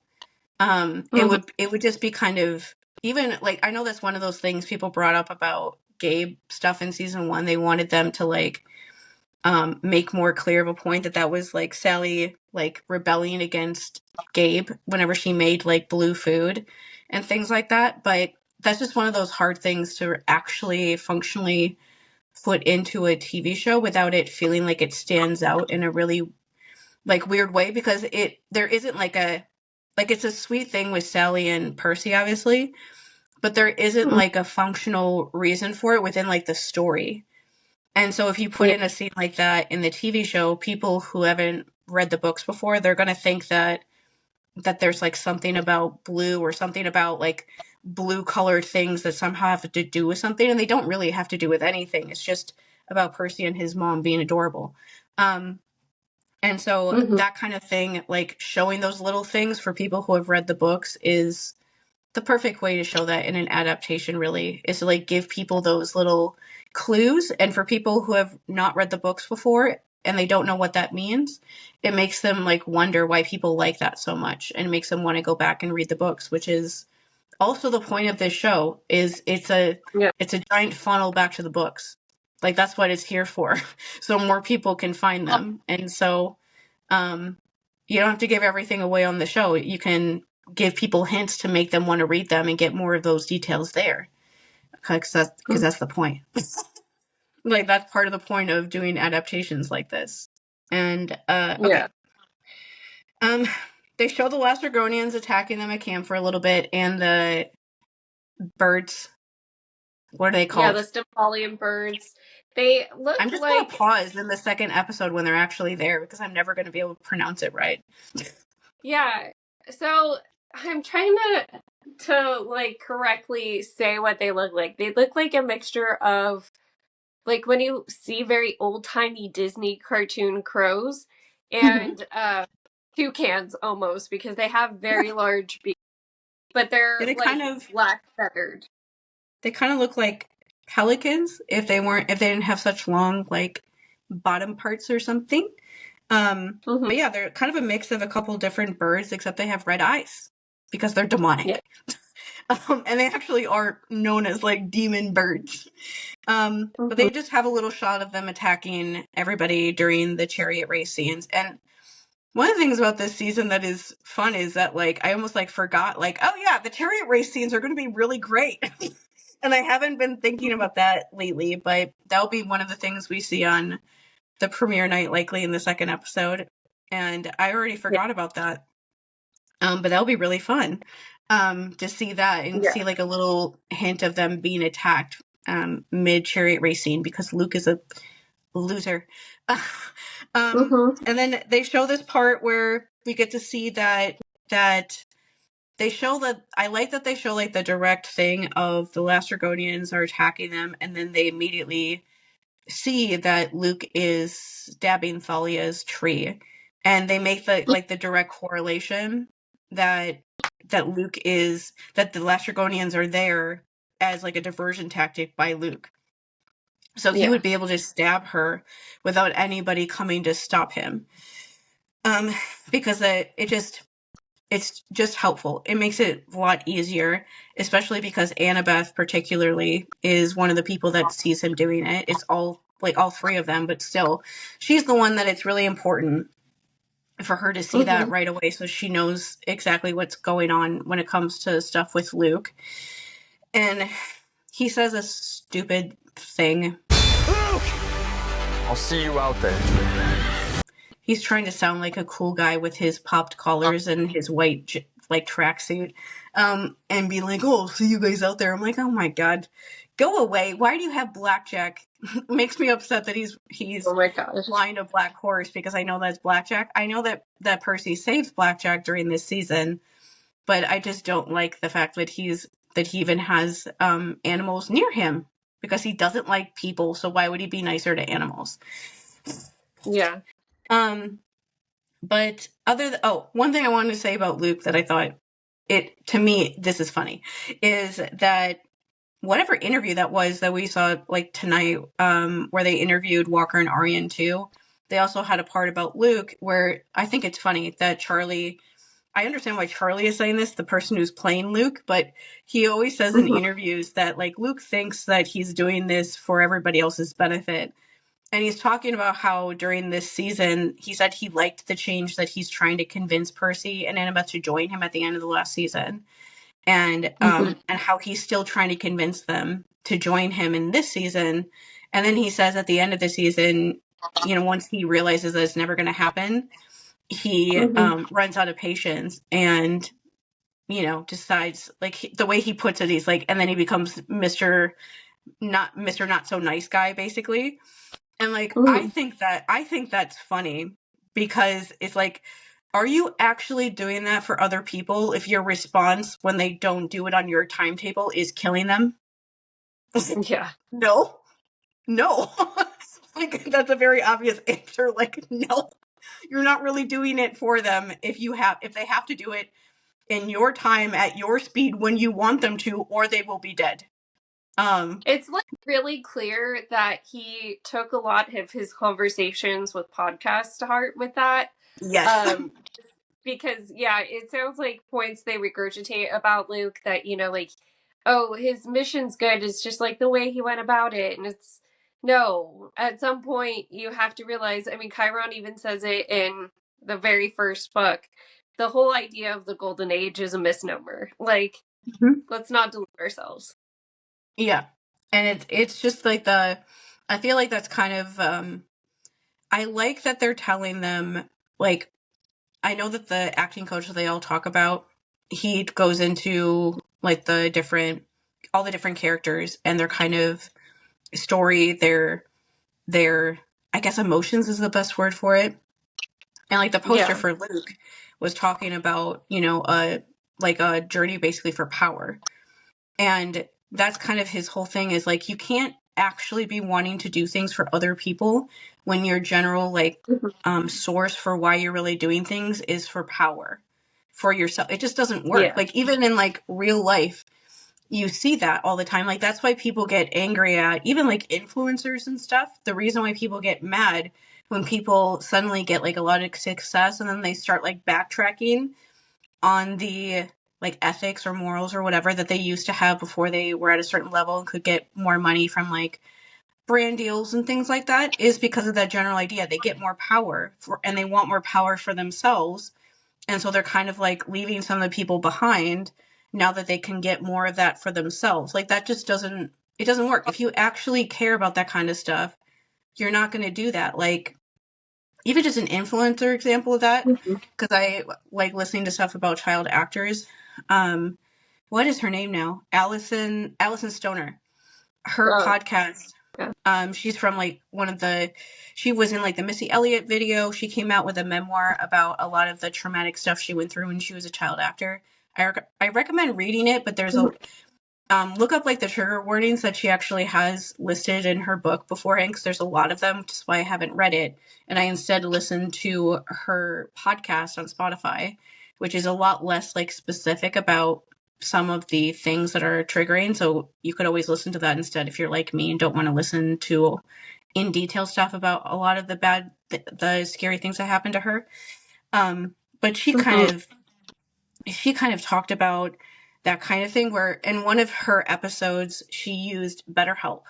It would just be kind of, even like, I know that's one of those things people brought up about Gabe stuff in season 1. They wanted them to like make more clear of a point that was like Sally like rebelling against Gabe whenever she made like blue food and things like that. But that's just one of those hard things to actually functionally put into a TV show without it feeling like it stands out in a really like weird way, because there isn't like it's a sweet thing with Sally and Percy, obviously, but there isn't like a functional reason for it within like the story. And so if you put in a scene like that in the TV show, people who haven't read the books before, they're going to think that there's like something about blue or something about like blue colored things that somehow have to do with something, and they don't really have to do with anything. It's just about Percy and his mom being adorable. And so that kind of thing, like showing those little things for people who have read the books, is the perfect way to show that in an adaptation, really, is to like give people those little clues. And for people who have not read the books before and they don't know what that means, it makes them like wonder why people like that so much, and makes them want to go back and read the books, which is also the point of this show. Is it's a giant funnel back to the books. Like that's what it's here for. So more people can find them. And so you don't have to give everything away on the show. You can give people hints to make them want to read them and get more of those details there. Because that's the point. Like that's part of the point of doing adaptations like this. And okay. They show the Lastrygonians attacking them at camp for a little bit, and the birds. What are they called? Yeah, the Stympalian birds. They look I'm just going to pause in the second episode when they're actually there, because I'm never going to be able to pronounce it right. Yeah. So I'm trying to like correctly say what they look like. They look like a mixture of like when you see very old-timey Disney cartoon crows and toucans almost, because they have very large beaks, but they're like kind of black feathered. They kind of look like pelicans if they didn't have such long like bottom parts or something. But yeah, they're kind of a mix of a couple different birds, except they have red eyes because they're demonic. Yeah. And they actually are known as like demon birds. But they just have a little shot of them attacking everybody during the chariot race scenes. And one of the things about this season that is fun is that like I almost like forgot like, oh yeah, the chariot race scenes are going to be really great. And I haven't been thinking about that lately, but that'll be one of the things we see on the premiere night, likely in the second episode. And I already forgot about that. But that'll be really fun to see that and see like a little hint of them being attacked mid chariot racing, because Luke is a loser. And then they show this part where we get to see that they show that I like that they show like the direct thing of the Lastrygonians are attacking them, and then they immediately see that Luke is stabbing Thalia's tree, and they make the direct correlation that Luke is that the Lastrygonians are there as like a diversion tactic by Luke. So he would be able to stab her without anybody coming to stop him. Because it's just helpful. It makes it a lot easier, especially because Annabeth particularly is one of the people that sees him doing it. It's all three of them, but still, she's the one that it's really important for her to see that right away, so she knows exactly what's going on when it comes to stuff with Luke. And he says a stupid thing. Luke! I'll see you out there. He's trying to sound like a cool guy with his popped collars and his white tracksuit, and be like, "Oh, see you guys out there." I'm like, "Oh my god, go away! Why do you have blackjack?" Makes me upset that he's oh my gosh, flying a black horse, because I know that's blackjack. I know that Percy saves blackjack during this season, but I just don't like the fact that he even has animals near him, because he doesn't like people. So why would he be nicer to animals? Yeah. But one thing I wanted to say about Luke that I thought to me, this is funny, is that whatever interview that was that we saw like tonight, where they interviewed Walker and Aryan too, they also had a part about Luke where I think it's funny that Charlie, I understand why Charlie is saying this, the person who's playing Luke, but he always says in interviews that like Luke thinks that he's doing this for everybody else's benefit. And he's talking about how during this season, he said he liked the change that he's trying to convince Percy and Annabeth to join him at the end of the last season. And how he's still trying to convince them to join him in this season. And then he says at the end of the season, once he realizes that it's never going to happen, he runs out of patience and, decides, like, the way he puts it, he's like, and then he becomes Mr. Not So Nice Guy, basically. And like, I think that's funny, because it's like, are you actually doing that for other people if your response when they don't do it on your timetable is killing them? Yeah. No. Like, that's a very obvious answer. Like, no, you're not really doing it for them if they have to do it in your time at your speed when you want them to, or they will be dead. It's like really clear that he took a lot of his conversations with podcasts to heart with that. Yes. Because it sounds like points they regurgitate about Luke that, like, oh, his mission's good. It's just like the way he went about it. And it's no, at some point you have to realize, I mean, Chiron even says it in the very first book. The whole idea of the golden age is a misnomer. Like, let's not delude ourselves. Yeah. And it's just like I feel like that's kind of, I like that they're telling them, like, I know that the acting coach that they all talk about, he goes into like all the different characters and their kind of story, their, I guess emotions is the best word for it. And like the poster for Luke was talking about, a journey basically for power. And that's kind of his whole thing, is like, you can't actually be wanting to do things for other people when your general source for why you're really doing things is for power for yourself. It just doesn't work. Yeah. Like, even in like real life, you see that all the time. Like, that's why people get angry at even like influencers and stuff. The reason why people get mad when people suddenly get like a lot of success and then they start like backtracking on the like ethics or morals or whatever that they used to have before they were at a certain level and could get more money from like brand deals and things like that, is because of that general idea. They get more power and they want more power for themselves. And so they're kind of like leaving some of the people behind now that they can get more of that for themselves. Like, that just doesn't work. If you actually care about that kind of stuff, you're not going to do that. Like, even just an influencer example of that, because I like listening to stuff about child actors. What is her name now? Allison Stoner. Her podcast. Yeah. She's from like she was in like the Missy Elliott video. She came out with a memoir about a lot of the traumatic stuff she went through when she was a child actor. I recommend reading it, but there's look up like the trigger warnings that she actually has listed in her book beforehand, because there's a lot of them, which is why I haven't read it. And I instead listened to her podcast on Spotify, which is a lot less like specific about some of the things that are triggering. So you could always listen to that instead if you're like me and don't want to listen to in detail stuff about a lot of the scary things that happened to her. But she kind of talked about that kind of thing, where in one of her episodes, she used BetterHelp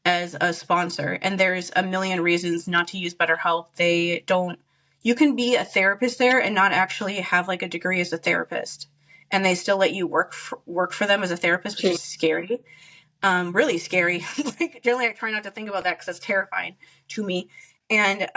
as a sponsor. And there's a million reasons not to use BetterHelp. You can be a therapist there and not actually have like a degree as a therapist. And they still let you work for them as a therapist, which is scary. Really scary. Like, generally I try not to think about that because that's terrifying to me. And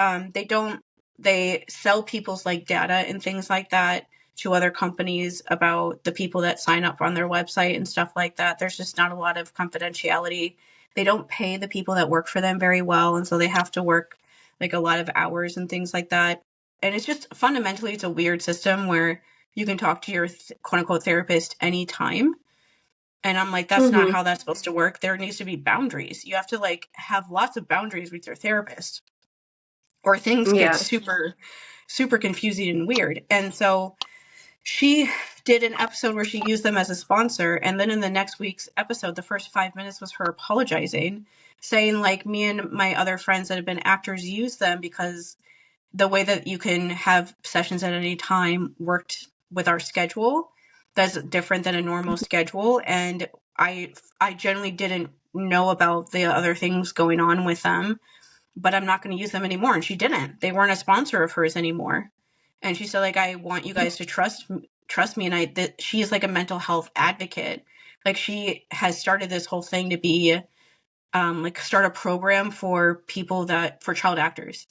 they sell people's like data and things like that to other companies about the people that sign up on their website and stuff like that. There's just not a lot of confidentiality. They don't pay the people that work for them very well, and so they have to work like a lot of hours and things like that. And it's just fundamentally, it's a weird system where you can talk to your quote unquote therapist anytime. And I'm like, that's not how that's supposed to work. There needs to be boundaries. You have to like have lots of boundaries with your therapist, or things get super, super confusing and weird. And so she did an episode where she used them as a sponsor. And then in the next week's episode, the first 5 minutes was her apologizing, saying like, me and my other friends that have been actors use them because the way that you can have sessions at any time worked with our schedule. That's different than a normal schedule. And I generally didn't know about the other things going on with them, but I'm not going to use them anymore. And she didn't. They weren't a sponsor of hers anymore. And she said, like, I want you guys to trust me. And she is like a mental health advocate. Like, she has started this whole thing to be, like, start a program for for child actors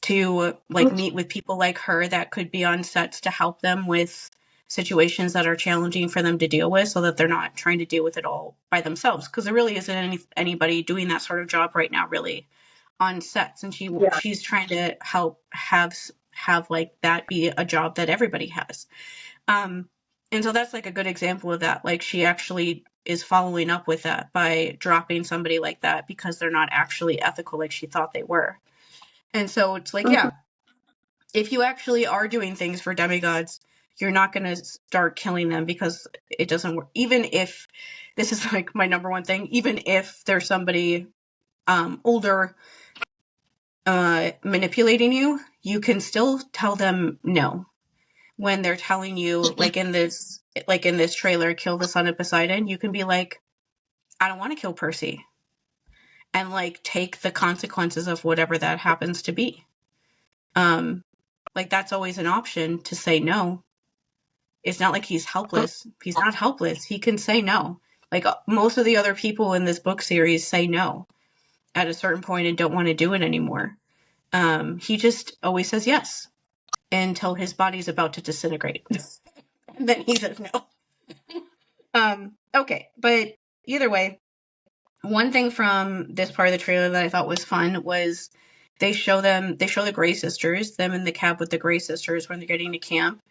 to like meet with people like her that could be on sets to help them with situations that are challenging for them to deal with, so that they're not trying to deal with it all by themselves. Because there really isn't anybody doing that sort of job right now, really, on sets. And she's trying to help have like that be a job that everybody has. And so that's like a good example of that. Like, she actually is following up with that by dropping somebody like that because they're not actually ethical like she thought they were. And so it's like, yeah, if you actually are doing things for demigods, you're not going to start killing them because it doesn't work. Even if, this is like my number one thing, even if there's somebody older manipulating you, you can still tell them no. When they're telling you, like in this trailer, kill the son of Poseidon, you can be like, I don't want to kill Percy. And like take the consequences of whatever that happens to be. Like, that's always an option to say no. It's not like he's helpless. He's not helpless. He can say no. Like, most of the other people in this book series say no at a certain point and don't want to do it anymore. He just always says yes until his body's about to disintegrate. And then he says no. Okay, but either way, one thing from this part of the trailer that I thought was fun was they show the Grey sisters, them in the cab with the Grey sisters when they're getting to camp.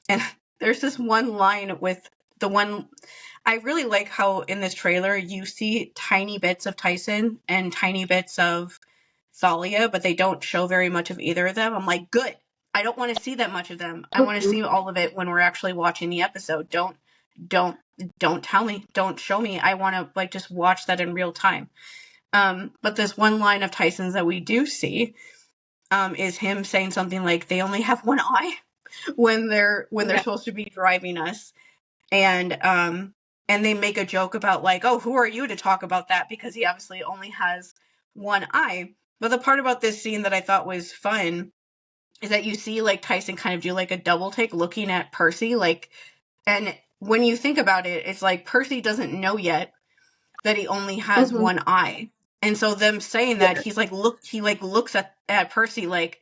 And there's this one line with I really like how in this trailer you see tiny bits of Tyson and tiny bits of Thalia, but they don't show very much of either of them. I'm like, good. I don't want to see that much of them. I want to see all of it when we're actually watching the episode. Don't tell me. Don't show me. I want to like just watch that in real time. But this one line of Tyson's that we do see is him saying something like, they only have one eye when they're supposed to be driving us. And they make a joke about like, oh, who are you to talk about that? Because he obviously only has one eye. But the part about this scene that I thought was fun is that you see like Tyson kind of do like a double take looking at Percy, like, and when you think about it, it's like Percy doesn't know yet that he only has one eye. And so them saying that, he looks at Percy like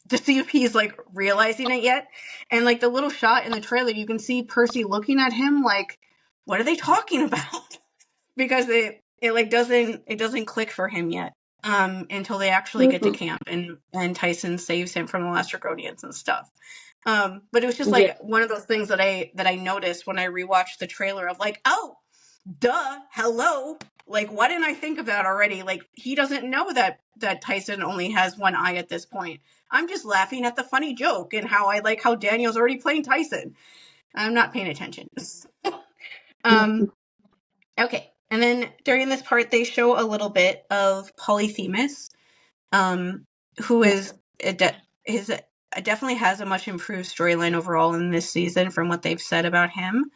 to see if he's like realizing it yet. And like the little shot in the trailer, you can see Percy looking at him like, what are they talking about? Because it doesn't click for him yet. until they actually get to camp and Tyson saves him from the Lastrygonians and stuff. But it was just like one of those things that I noticed when I rewatched the trailer of like, oh, duh, hello. Like, why didn't I think of that already? Like, he doesn't know that Tyson only has one eye at this point. I'm just laughing at the funny joke and how I like how Daniel's already playing Tyson. I'm not paying attention. Okay. And then during this part, they show a little bit of Polythemus, who is definitely has a much improved storyline overall in this season from what they've said about him.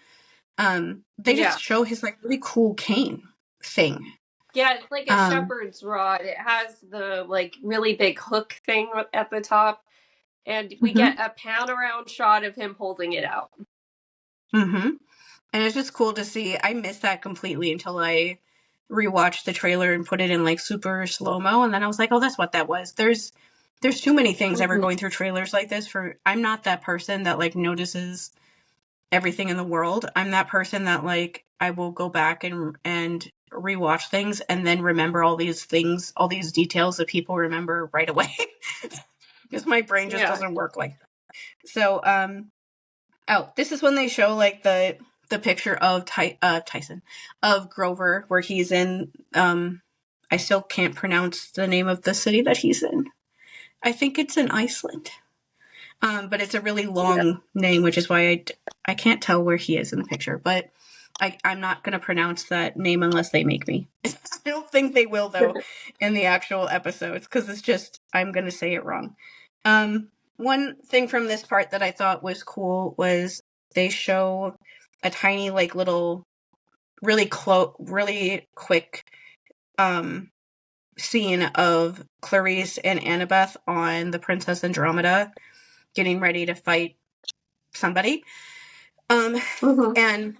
They just show his like really cool cane thing. Yeah, it's like a shepherd's rod. It has the like really big hook thing at the top, and we get a pan around shot of him holding it out. And it's just cool to see. I missed that completely until I rewatched the trailer and put it in like super slow-mo, and then I was like, oh, that's what that was. There's too many things ever going through trailers like this for I'm not that person that like notices everything in the world. I'm that person that like I will go back and rewatch things and then remember all these things, all these details that people remember right away. Because my brain just doesn't work like that. So this is when they show like the picture of Tyson, of Grover, where he's in I still can't pronounce the name of the city that he's in. I think it's in Iceland. But it's a really long name, which is why I can't tell where he is in the picture. But I'm not going to pronounce that name unless they make me. I don't think they will, though, in the actual episodes, because it's just, I'm going to say it wrong. One thing from this part that I thought was cool was they show a tiny, like, little, really quick scene of Clarice and Annabeth on the Princess Andromeda getting ready to fight somebody. And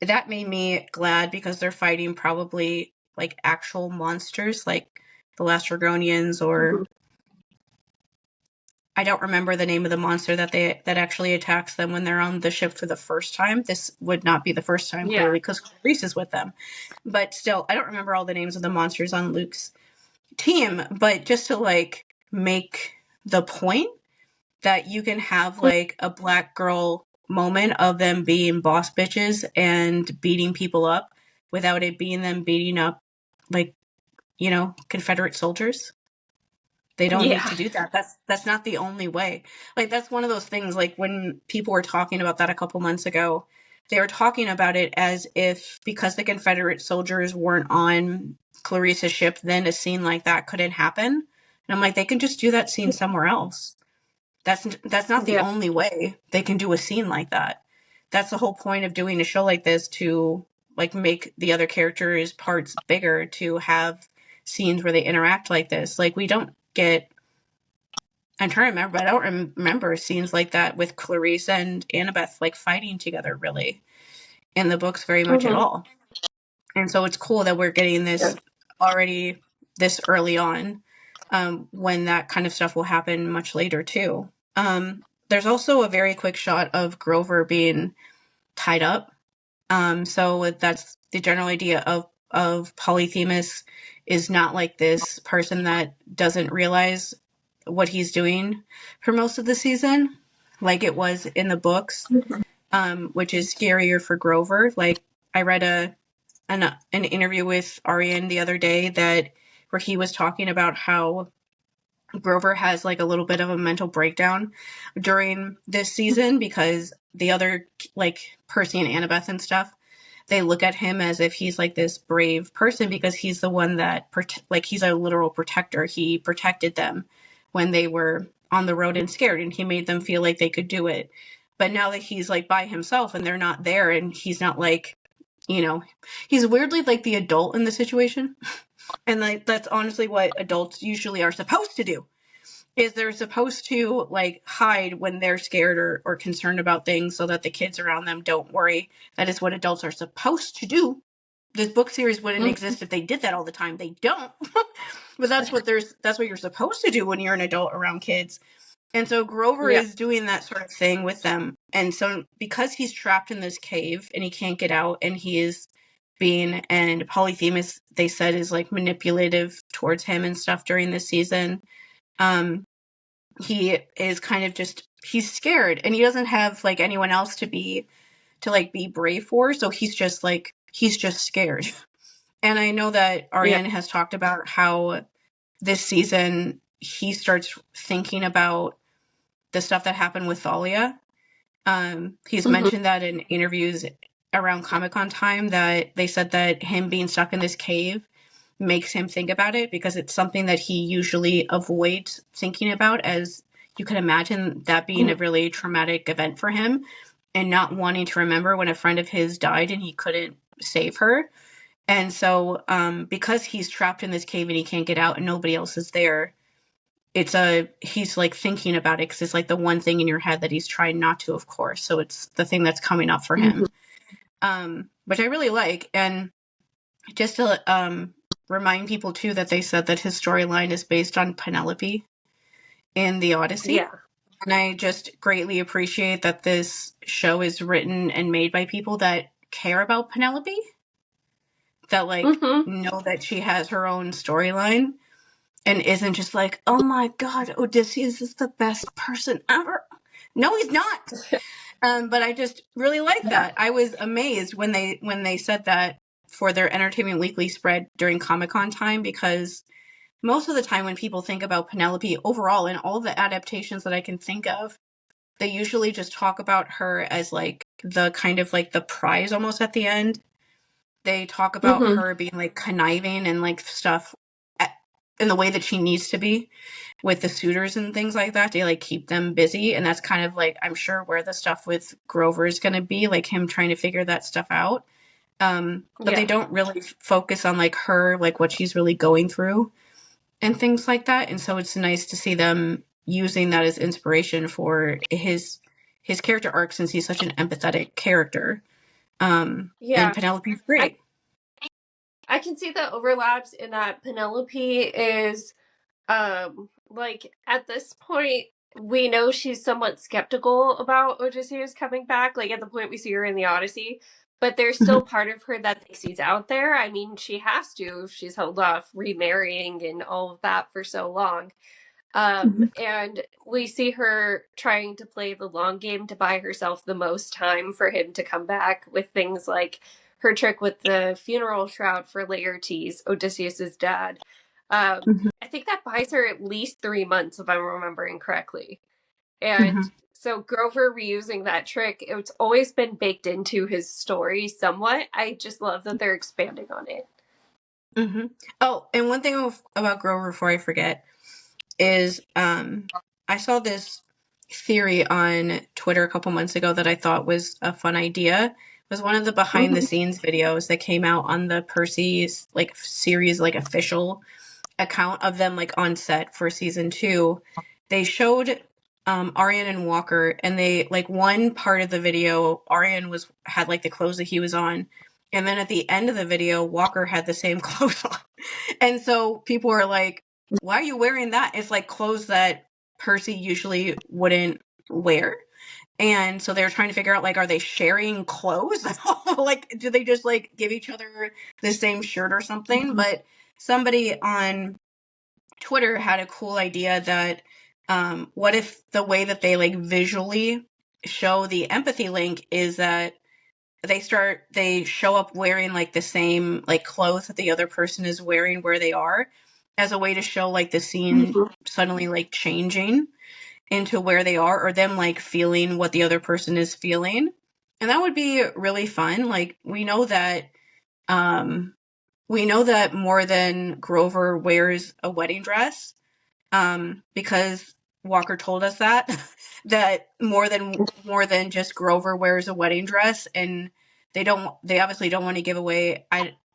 that made me glad because they're fighting probably like actual monsters like the Lastrygonians or I don't remember the name of the monster that actually attacks them when they're on the ship for the first time. This would not be the first time, clearly, because Clarice is with them. But still, I don't remember all the names of the monsters on Luke's team. But just to like make the point that you can have like a black girl moment of them being boss bitches and beating people up without it being them beating up like, you know, Confederate soldiers. They don't need to do that. That's not the only way. Like, that's one of those things, like, when people were talking about that a couple months ago, they were talking about it as if because the Confederate soldiers weren't on Clarice's ship, then a scene like that couldn't happen. And I'm like, they can just do that scene somewhere else. That's not the only way they can do a scene like that. That's the whole point of doing a show like this, to, like, make the other characters' parts bigger, to have scenes where they interact like this. Like, we don't get, I'm trying to remember, but I don't remember scenes like that with Clarice and Annabeth like fighting together really in the books very much at all. And so it's cool that we're getting this already this early on, when that kind of stuff will happen much later too. There's also a very quick shot of Grover being tied up. So that's the general idea of Polythemus is not like this person that doesn't realize what he's doing for most of the season, like it was in the books, which is scarier for Grover. Like, I read an interview with Arian the other day where he was talking about how Grover has like a little bit of a mental breakdown during this season because the other, like Percy and Annabeth and stuff, they look at him as if he's like this brave person because he's the one that, like, he's a literal protector. He protected them when they were on the road and scared, and he made them feel like they could do it. But now that he's like by himself and they're not there, and he's not like, you know, he's weirdly like the adult in the situation. And like, that's honestly what adults usually are supposed to do. Is they're supposed to like hide when they're scared or concerned about things so that the kids around them don't worry. That is what adults are supposed to do. This book series wouldn't exist if they did that all the time. They don't. But that's what you're supposed to do when you're an adult around kids. And so Grover is doing that sort of thing with them. And so because he's trapped in this cave and he can't get out and he is being, and Polythemus, they said, is like manipulative towards him and stuff during this season. He is kind of just, he's scared, and he doesn't have like anyone else to be brave for, so he's just scared. And I know that Ariane has talked about how this season he starts thinking about the stuff that happened with Thalia. He's mentioned that in interviews around Comic-Con time, that they said that him being stuck in this cave makes him think about it, because it's something that he usually avoids thinking about, as you can imagine that being a really traumatic event for him, and not wanting to remember when a friend of his died and he couldn't save her. And so because he's trapped in this cave and he can't get out and nobody else is there, he's like thinking about it, because it's like the one thing in your head that he's trying not to, of course. So it's the thing that's coming up for him, which I really like. And just to remind people too, that they said that his storyline is based on Penelope in the Odyssey. Yeah. And I just greatly appreciate that this show is written and made by people that care about Penelope, that like know that she has her own storyline, and isn't just like, oh my god, Odysseus is the best person ever. No, he's not. But I just really like that. I was amazed when they said that for their Entertainment Weekly spread during Comic-Con time, because most of the time when people think about Penelope overall in all the adaptations that I can think of, they usually just talk about her as like the kind of like the prize almost at the end. They talk about her being like conniving and like stuff in the way that she needs to be with the suitors and things like that, to like keep them busy. And that's kind of like, I'm sure, where the stuff with Grover is going to be, like him trying to figure that stuff out. But they don't really focus on like her, like what she's really going through and things like that. And so it's nice to see them using that as inspiration for his character arc, since he's such an empathetic character. And Penelope's great. I can see the overlaps in that Penelope is, like, at this point, we know she's somewhat skeptical about Odysseus coming back, like, at the point we see her in the Odyssey, but there's still part of her that thinks he's out there. I mean, she has to if she's held off remarrying and all of that for so long. And we see her trying to play the long game to buy herself the most time for him to come back, with things like her trick with the funeral shroud for Laertes, Odysseus's dad. I think that buys her at least 3 months, if I'm remembering correctly. And so Grover reusing that trick, it's always been baked into his story somewhat. I just love that they're expanding on it. Oh, and one thing about Grover before I forget is I saw this theory on Twitter a couple months ago that I thought was a fun idea. It was one of the behind the scenes videos that came out on the Percy's like series, like official account of them like on set for season 2. They showed Arian and Walker, and they like one part of the video, Arian had like the clothes that he was on, and then at the end of the video, Walker had the same clothes on. And so people are like, why are you wearing that? It's like clothes that Percy usually wouldn't wear. And so they're trying to figure out, like, are they sharing clothes? Like, do they just like give each other the same shirt or something? But somebody on Twitter had a cool idea that what if the way that they like visually show the empathy link is that they show up wearing like the same like clothes that the other person is wearing where they are, as a way to show like the scene suddenly like changing into where they are, or them like feeling what the other person is feeling. And that would be really fun. Like we know that more than Grover wears a wedding dress, because Walker told us that that more than just Grover wears a wedding dress, and they obviously don't want to give away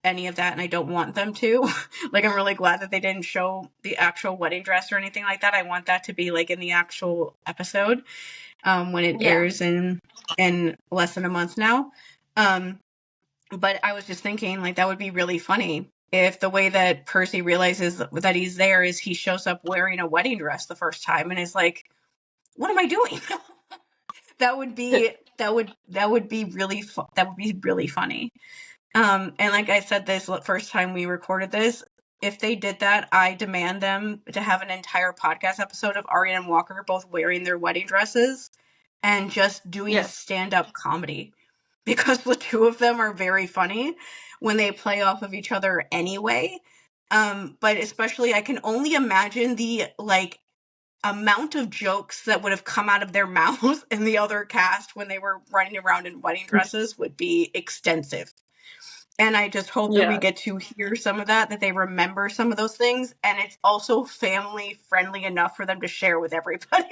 any of that, and I don't want them to. Like, I'm really glad that they didn't show the actual wedding dress or anything like that. I want that to be like in the actual episode when it airs in less than a month now. But I was just thinking, like, that would be really funny if the way that Percy realizes that he's there is he shows up wearing a wedding dress the first time and is like, what am I doing? That would be really funny. And like I said this first time we recorded this, if they did that, I demand them to have an entire podcast episode of Arya and Walker both wearing their wedding dresses and just doing stand-up comedy. Because the two of them are very funny when they play off of each other anyway. But especially, I can only imagine the, like, amount of jokes that would have come out of their mouths in the other cast when they were running around in wedding dresses would be extensive. And I just hope that we get to hear some of that they remember some of those things, and it's also family friendly enough for them to share with everybody.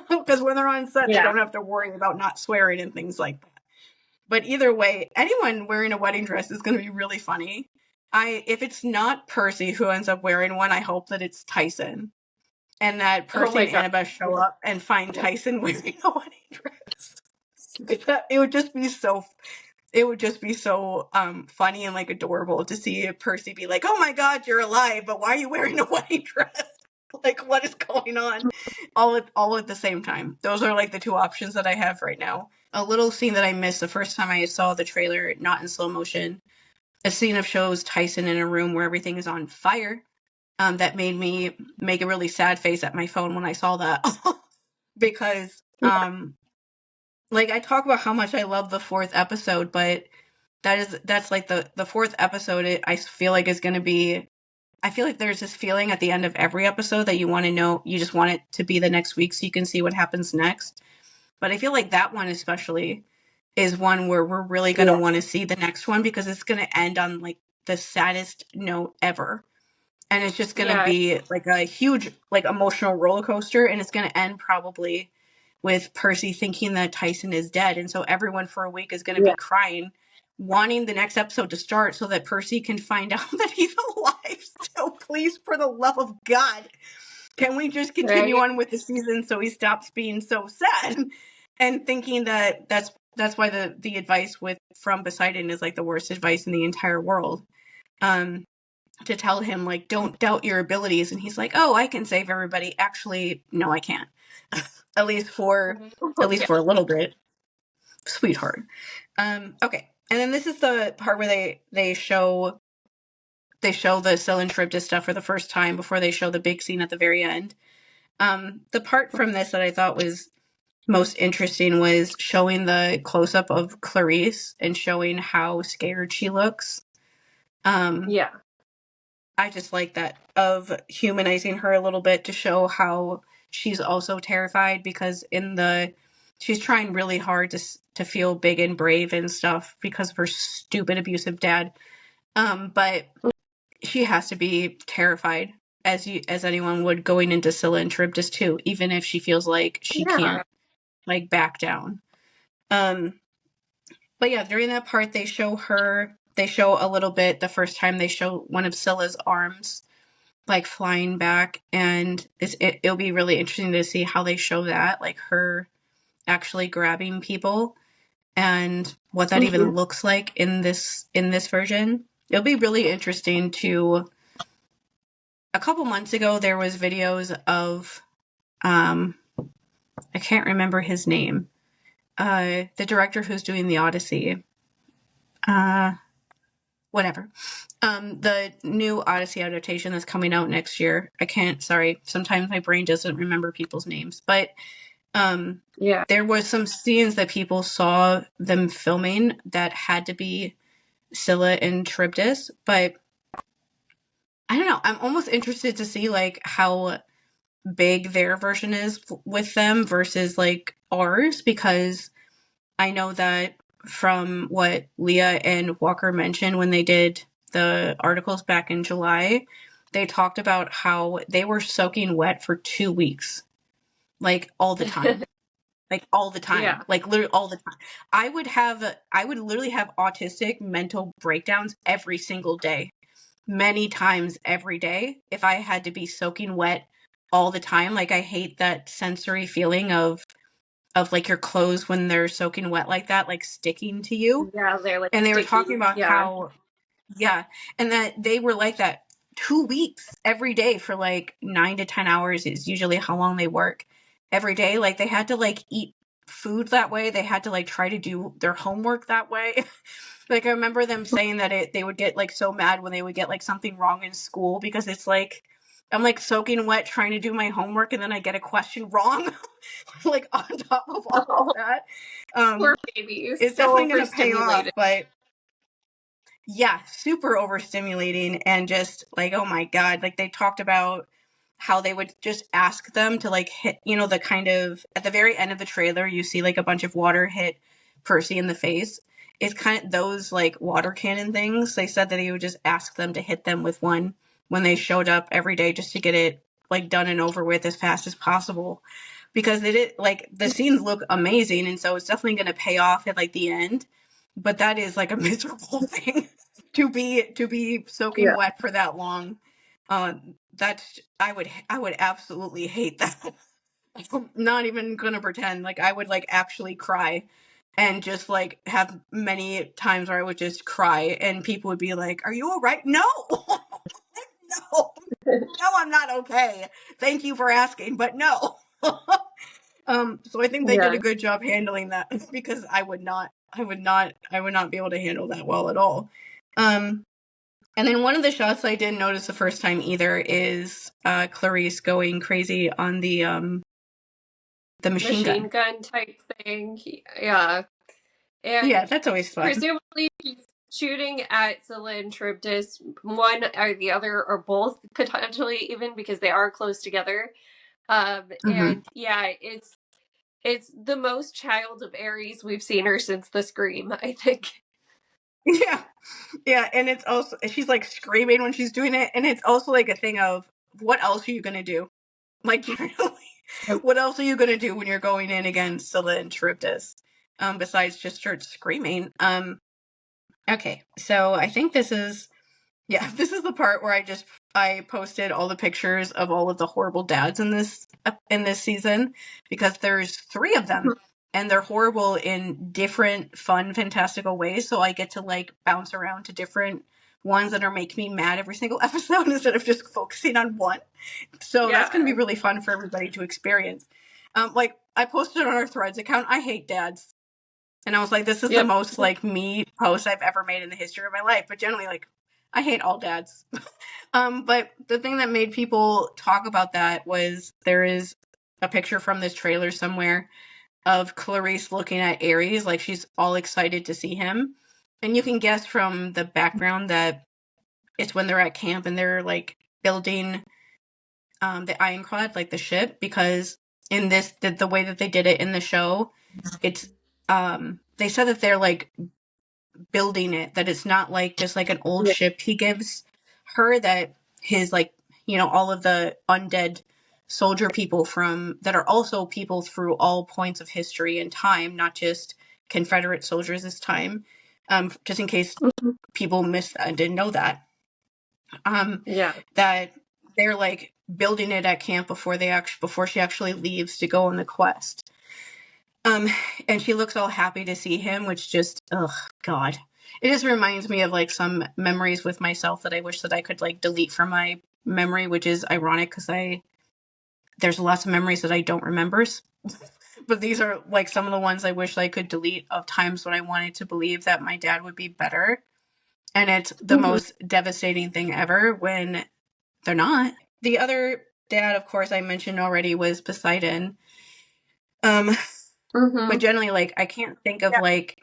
Because when they're on set, they don't have to worry about not swearing and things like that. But either way, anyone wearing a wedding dress is going to be really funny. If it's not Percy who ends up wearing one, I hope that it's Tyson. And that Percy and Annabeth show up and find Tyson wearing a wedding dress. It would just be so funny and like adorable to see Percy be like, "Oh my God, you're alive, but why are you wearing a wedding dress? Like, what is going on?" All at the same time. Those are like the two options that I have right now. A little scene that I missed the first time I saw the trailer, not in slow motion. A scene of shows Tyson in a room where everything is on fire. That made me make a really sad face at my phone when I saw that. Because like, I talk about how much I love the fourth episode, but that's like the fourth episode, I feel like is going to be, I feel like there's this feeling at the end of every episode that you want to know, you just want it to be the next week so you can see what happens next. But I feel like that one especially is one where we're really going to want to see the next one, because it's going to end on like the saddest note ever. And it's just going to be like a huge, like, emotional roller coaster. And it's going to end probably with Percy thinking that Tyson is dead. And so everyone for a week is going to be crying, wanting the next episode to start so that Percy can find out that he's alive still. Please, for the love of God, can we just continue on with the season so he stops being so sad and thinking that that's why the advice from Poseidon is like the worst advice in the entire world. To tell him, like, don't doubt your abilities. And he's like, "Oh, I can save everybody." Actually, no, I can't. At least for a little bit. Sweetheart. Okay. And then this is the part where they show the Scylla and Charybdis stuff for the first time before they show the big scene at the very end. The part from this that I thought was most interesting was showing the close-up of Clarice and showing how scared she looks. I just like that, of humanizing her a little bit to show how she's also terrified, because she's trying really hard to feel big and brave and stuff because of her stupid abusive dad. But she has to be terrified, as anyone would, going into Scylla and Charybdis too, even if she feels like she can't like back down. But yeah, during that part they show a little bit, the first time they show one of Scylla's arms like flying back, and it'll be really interesting to see how they show that, like her actually grabbing people and what that even looks like in this version. It'll be really interesting to. A couple months ago there was videos of I can't remember his name, the director who's doing the Odyssey, whatever. The new Odyssey adaptation that's coming out next year. Sometimes my brain doesn't remember people's names. But there was some scenes that people saw them filming that had to be Scylla and Charybdis. But I don't know. I'm almost interested to see like how big their version is with them versus like ours, because I know that from what Leah and Walker mentioned when they did the articles back in July, they talked about how they were soaking wet for 2 weeks, like all the time. Like all the time, like literally all the time. I would literally have autistic mental breakdowns every single day, many times every day, if I had to be soaking wet all the time. Like, I hate that sensory feeling of like your clothes when they're soaking wet like that, like sticking to you. Yeah, they're like, and they sticky. were talking about how, and that they were like that 2 weeks every day for like 9 to 10 hours is usually how long they work every day. Like, they had to like eat food that way. They had to like try to do their homework that way. Like I remember them saying that they would get like so mad when they would get like something wrong in school, because it's like I'm like soaking wet trying to do my homework and then I get a question wrong. Like on top of all of that. Poor babies. It's So definitely going to pay off, overstimulated. but yeah, super overstimulating, and just like, oh my God, like they talked about how they would just ask them to like hit, you know, the kind of at the very end of the trailer, you see like a bunch of water hit Percy in the face. It's kind of those like water cannon things. They said that he would just ask them to hit them with one when they showed up every day, just to get it like done and over with as fast as possible, because it like the scenes look amazing, and so it's definitely going to pay off at like the end. But that is like a miserable thing to be soaking wet for that long. That's I would absolutely hate that. I'm not even gonna pretend. Like I would like actually cry, and just like have many times where I would just cry and people would be like, "Are you all right?" No. No. No, I'm not okay. Thank you for asking, but no. So I think they did a good job handling that, because I would not be able to handle that well at all. And then one of the shots I didn't notice the first time either is Clarice going crazy on the machine gun type thing. Yeah. And yeah, that's always fun. Presumably he's shooting at Scylla and Charybdis, one or the other, or both potentially, even because they are close together. And yeah, it's the most child of Ares we've seen her since the Scream, I think. Yeah, and it's also, she's like screaming when she's doing it, and it's also like a thing of, what else are you gonna do? Like, what else are you gonna do when you're going in against Scylla and Charybdis? Besides just start screaming. Okay, so I think this is the part where I posted all the pictures of all of the horrible dads in this season, because there's 3 of them, and they're horrible in different fun, fantastical ways. So I get to like bounce around to different ones that are making me mad every single episode instead of just focusing on one. So that's going to be really fun for everybody to experience. Like I posted on our Threads account, I hate dads. And I was like, this is the most like me post I've ever made in the history of my life. But generally, like, I hate all dads. But the thing that made people talk about that was there is a picture from this trailer somewhere of Clarice looking at Ares, like she's all excited to see him. And you can guess from the background that it's when they're at camp and they're like building the Ironclad, like the ship, because in this, the way that they did it in the show, it's they said that they're like building it, that it's not like just like an old ship he gives her, that his like, you know, all of the undead soldier people from that are also people through all points of history and time, not just Confederate soldiers this time, just in case people missed that and didn't know that, that they're like building it at camp before she actually leaves to go on the quest. And she looks all happy to see him, which just, oh God. It just reminds me of like some memories with myself that I wish that I could like delete from my memory, which is ironic because there's lots of memories that I don't remember. But these are like some of the ones I wish I could delete, of times when I wanted to believe that my dad would be better. And it's the most devastating thing ever when they're not. The other dad, of course, I mentioned already, was Poseidon. But generally, like, I can't think of like,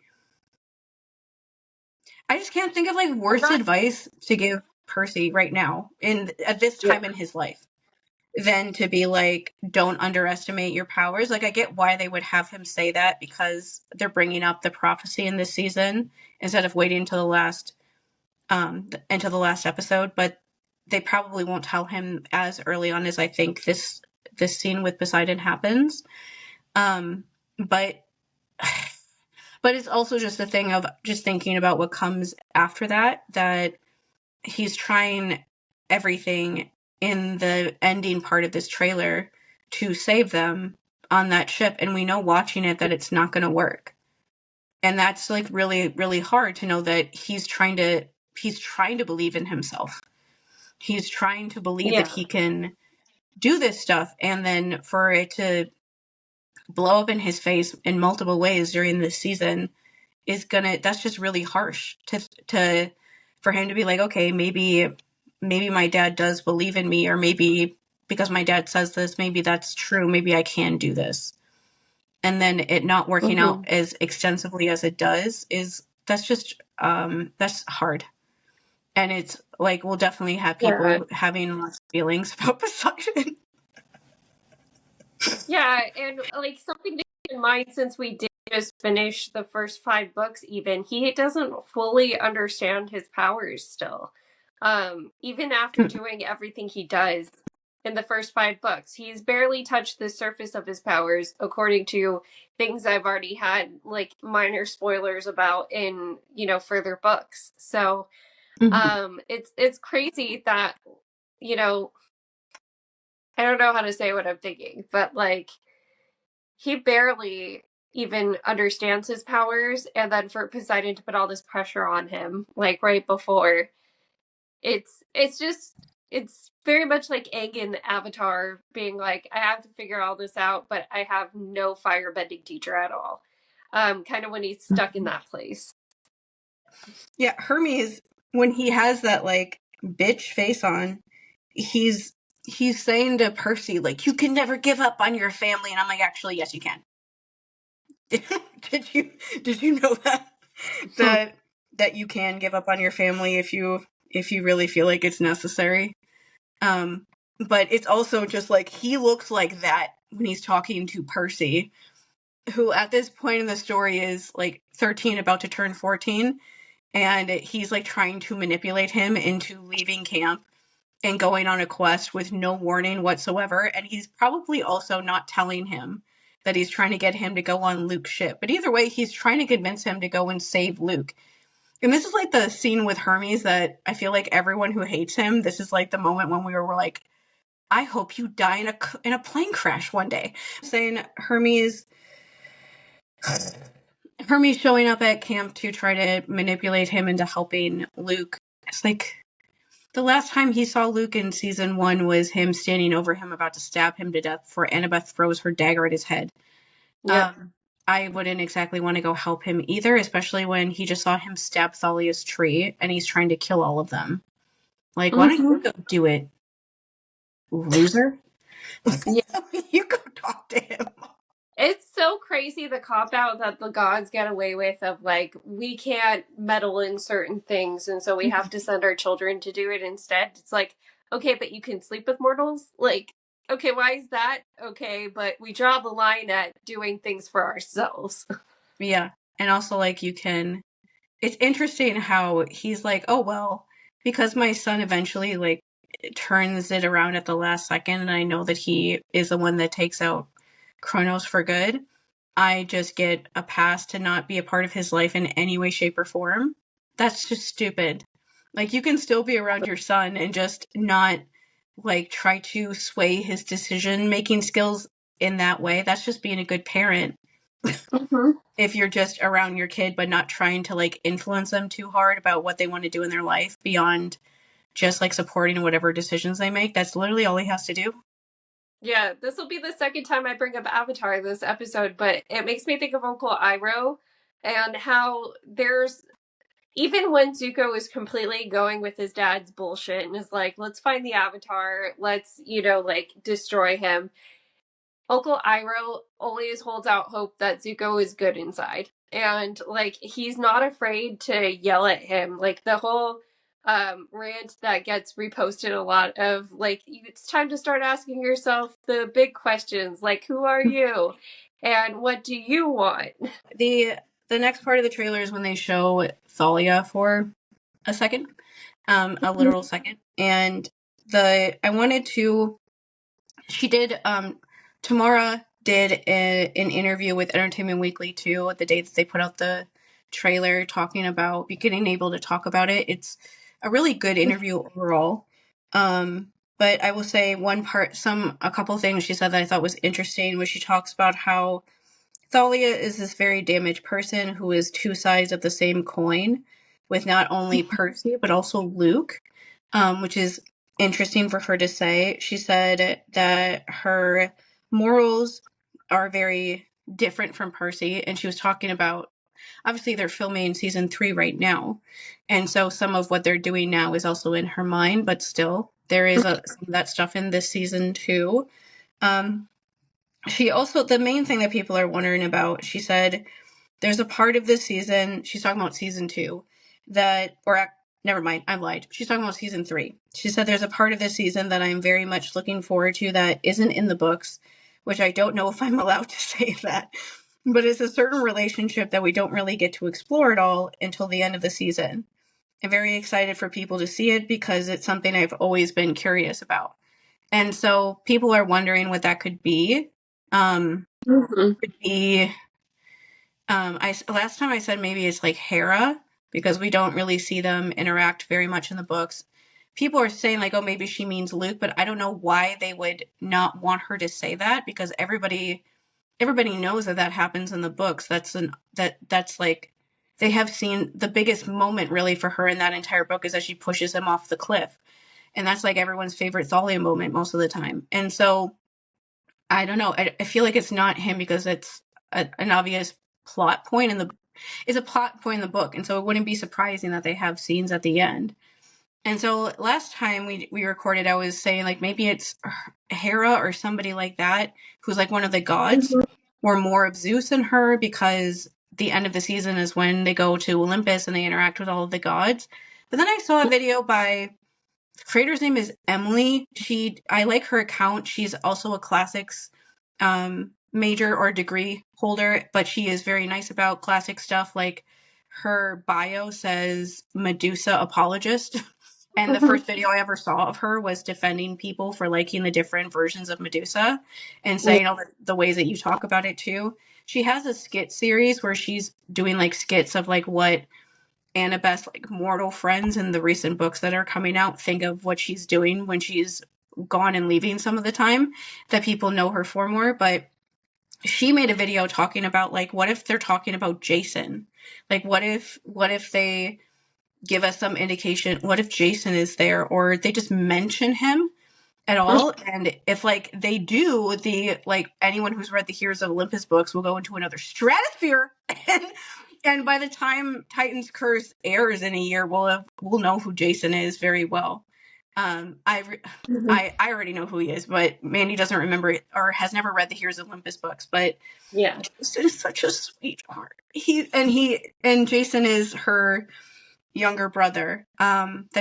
I just can't think of like worse advice to give Percy right now at this time in his life than to be like, don't underestimate your powers. Like, I get why they would have him say that, because they're bringing up the prophecy in this season instead of waiting until the last episode. But they probably won't tell him as early on as I think this scene with Poseidon happens. But it's also just a thing of just thinking about what comes after that he's trying everything in the ending part of this trailer to save them on that ship. And we know watching it that it's not going to work. And that's like really, really hard to know that he's trying to believe in himself. He's trying to believe that he can do this stuff. And then for it to blow up in his face in multiple ways during this season that's just really harsh to for him to be like, okay, maybe my dad does believe in me, or maybe because my dad says this, maybe that's true, maybe I can do this. And then it not working out as extensively as it does that's just that's hard. And it's like, we'll definitely have people having lots of feelings about Poseidon. Yeah, and like something to keep in mind, since we did just finish the first 5 books, even he doesn't fully understand his powers still. Even after doing everything he does in the first 5 books, he's barely touched the surface of his powers, according to things I've already had like minor spoilers about in, you know, further books. So it's crazy that, you know, I don't know how to say what I'm thinking, but like he barely even understands his powers, and then for Poseidon to put all this pressure on him like right before, it's very much like Aang in Avatar being like, I have to figure all this out, but I have no firebending teacher at all. Kind of when he's stuck in that place. Yeah, Hermes, when he has that like bitch face on, he's saying to Percy, like, you can never give up on your family. And I'm like, actually, yes, you can. Did you know that you can give up on your family if you really feel like it's necessary? But it's also just like, he looks like that when he's talking to Percy, who at this point in the story is like 13, about to turn 14. And he's like trying to manipulate him into leaving camp and going on a quest with no warning whatsoever. And he's probably also not telling him that he's trying to get him to go on Luke's ship. But either way, he's trying to convince him to go and save Luke. And this is like the scene with Hermes that I feel like everyone who hates him, this is like the moment when we were like, I hope you die in a plane crash one day. Saying Hermes showing up at camp to try to manipulate him into helping Luke. It's like, the last time he saw Luke in season 1 was him standing over him about to stab him to death before Annabeth throws her dagger at his head. Yeah. I wouldn't exactly want to go help him either, especially when he just saw him stab Thalia's tree and he's trying to kill all of them. Like, why don't you go do it, loser? Yeah. You go talk to him. It's so crazy, the cop-out that the gods get away with of, like, we can't meddle in certain things, and so we have to send our children to do it instead. It's like, okay, but you can sleep with mortals? Like, okay, why is that? Okay, but we draw the line at doing things for ourselves. Yeah, and also, like, it's interesting how he's like, oh, well, because my son eventually, like, turns it around at the last second, and I know that he is the one that takes out Kronos for good, I just get a pass to not be a part of his life in any way, shape, or form. That's just stupid. Like, you can still be around your son and just not, like, try to sway his decision-making skills in that way. That's just being a good parent. If you're just around your kid but not trying to, like, influence them too hard about what they want to do in their life beyond just, like, supporting whatever decisions they make, that's literally all he has to do. Yeah, this will be the second time I bring up Avatar this episode, but it makes me think of Uncle Iroh and how there's, even when Zuko is completely going with his dad's bullshit and is like, let's find the Avatar, let's, you know, like, destroy him, Uncle Iroh always holds out hope that Zuko is good inside. And, like, he's not afraid to yell at him. Like, the whole rant that gets reposted a lot of, like, it's time to start asking yourself the big questions, like, who are you? And what do you want? The next part of the trailer is when they show Thalia for a second, a literal second. And Tamara did an interview with Entertainment Weekly too, the day that they put out the trailer, talking about getting able to talk about it. It's a really good interview overall. But I will say a couple things she said that I thought was interesting, was she talks about how Thalia is this very damaged person who is two sides of the same coin with not only Percy but also Luke, which is interesting for her to say. She said that her morals are very different from Percy. And she was talking about, obviously they're filming season 3 right now. And so some of what they're doing now is also in her mind, but still there is some of that stuff in this season too. She also, the main thing that people are wondering about, she said, there's a part of this season, she's talking about season 2, never mind, I lied. She's talking about season 3. She said there's a part of this season that I'm very much looking forward to that isn't in the books, which I don't know if I'm allowed to say that, but it's a certain relationship that we don't really get to explore at all until the end of the season. I'm very excited for people to see it because it's something I've always been curious about. And so people are wondering what that could be. Could be, last time I said maybe it's like Hera, because we don't really see them interact very much in the books. People are saying like, oh, maybe she means Luke, but I don't know why they would not want her to say that, because everybody knows that happens in the books. That's like, they have seen the biggest moment really for her in that entire book is that she pushes him off the cliff. And that's like everyone's favorite Thalia moment most of the time. And so I don't know. I feel like it's not him because it's an obvious plot point it's a plot point in the book. And so it wouldn't be surprising that they have scenes at the end. And so last time we recorded, I was saying like maybe it's Hera or somebody like that who's like one of the gods, or more of Zeus and her, because the end of the season is when they go to Olympus and they interact with all of the gods. But then I saw a video by, the creator's name is Emily. I like her account. She's also a classics major or degree holder, but she is very nice about classic stuff. Like her bio says Medusa apologist. And the first video I ever saw of her was defending people for liking the different versions of Medusa and saying all the ways that you talk about it too. She has a skit series where she's doing like skits of like what Annabeth's like mortal friends in the recent books that are coming out think of what she's doing when she's gone and leaving some of the time, that people know her for more. But she made a video talking about like, what if they're talking about Jason? Like what if they give us some indication, what if Jason is there, or they just mention him at all? And if like they do, like anyone who's read the Heroes of Olympus books will go into another stratosphere. And by the time Titan's Curse airs in a year, we'll know who Jason is very well. I already know who he is, but Mandy doesn't remember it or has never read the Heroes of Olympus books. But yeah, Jason is such a sweetheart. Jason is her younger brother. It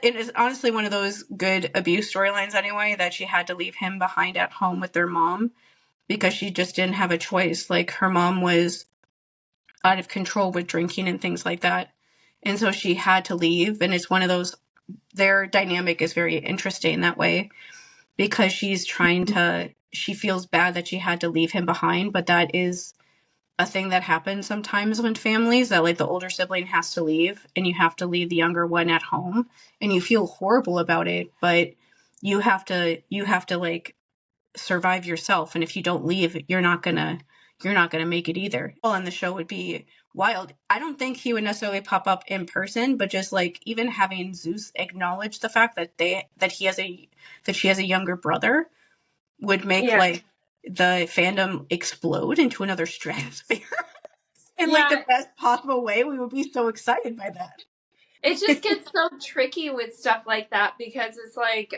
is honestly one of those good abuse storylines anyway, that she had to leave him behind at home with their mom because she just didn't have a choice. Like her mom was out of control with drinking and things like that. And so she had to leave. And it's one of those, their dynamic is very interesting that way, because she feels bad that she had to leave him behind, but that is a thing that happens sometimes in families, that like the older sibling has to leave and you have to leave the younger one at home, and you feel horrible about it, but you have to like survive yourself. And if you don't leave, you're not gonna make it either. Well, and the show would be wild. I don't think he would necessarily pop up in person, but just like even having Zeus acknowledge the fact that she has a younger brother would make like the fandom explode into another stratosphere in like the best possible way. We would be so excited by that. It just gets so tricky with stuff like that, because it's like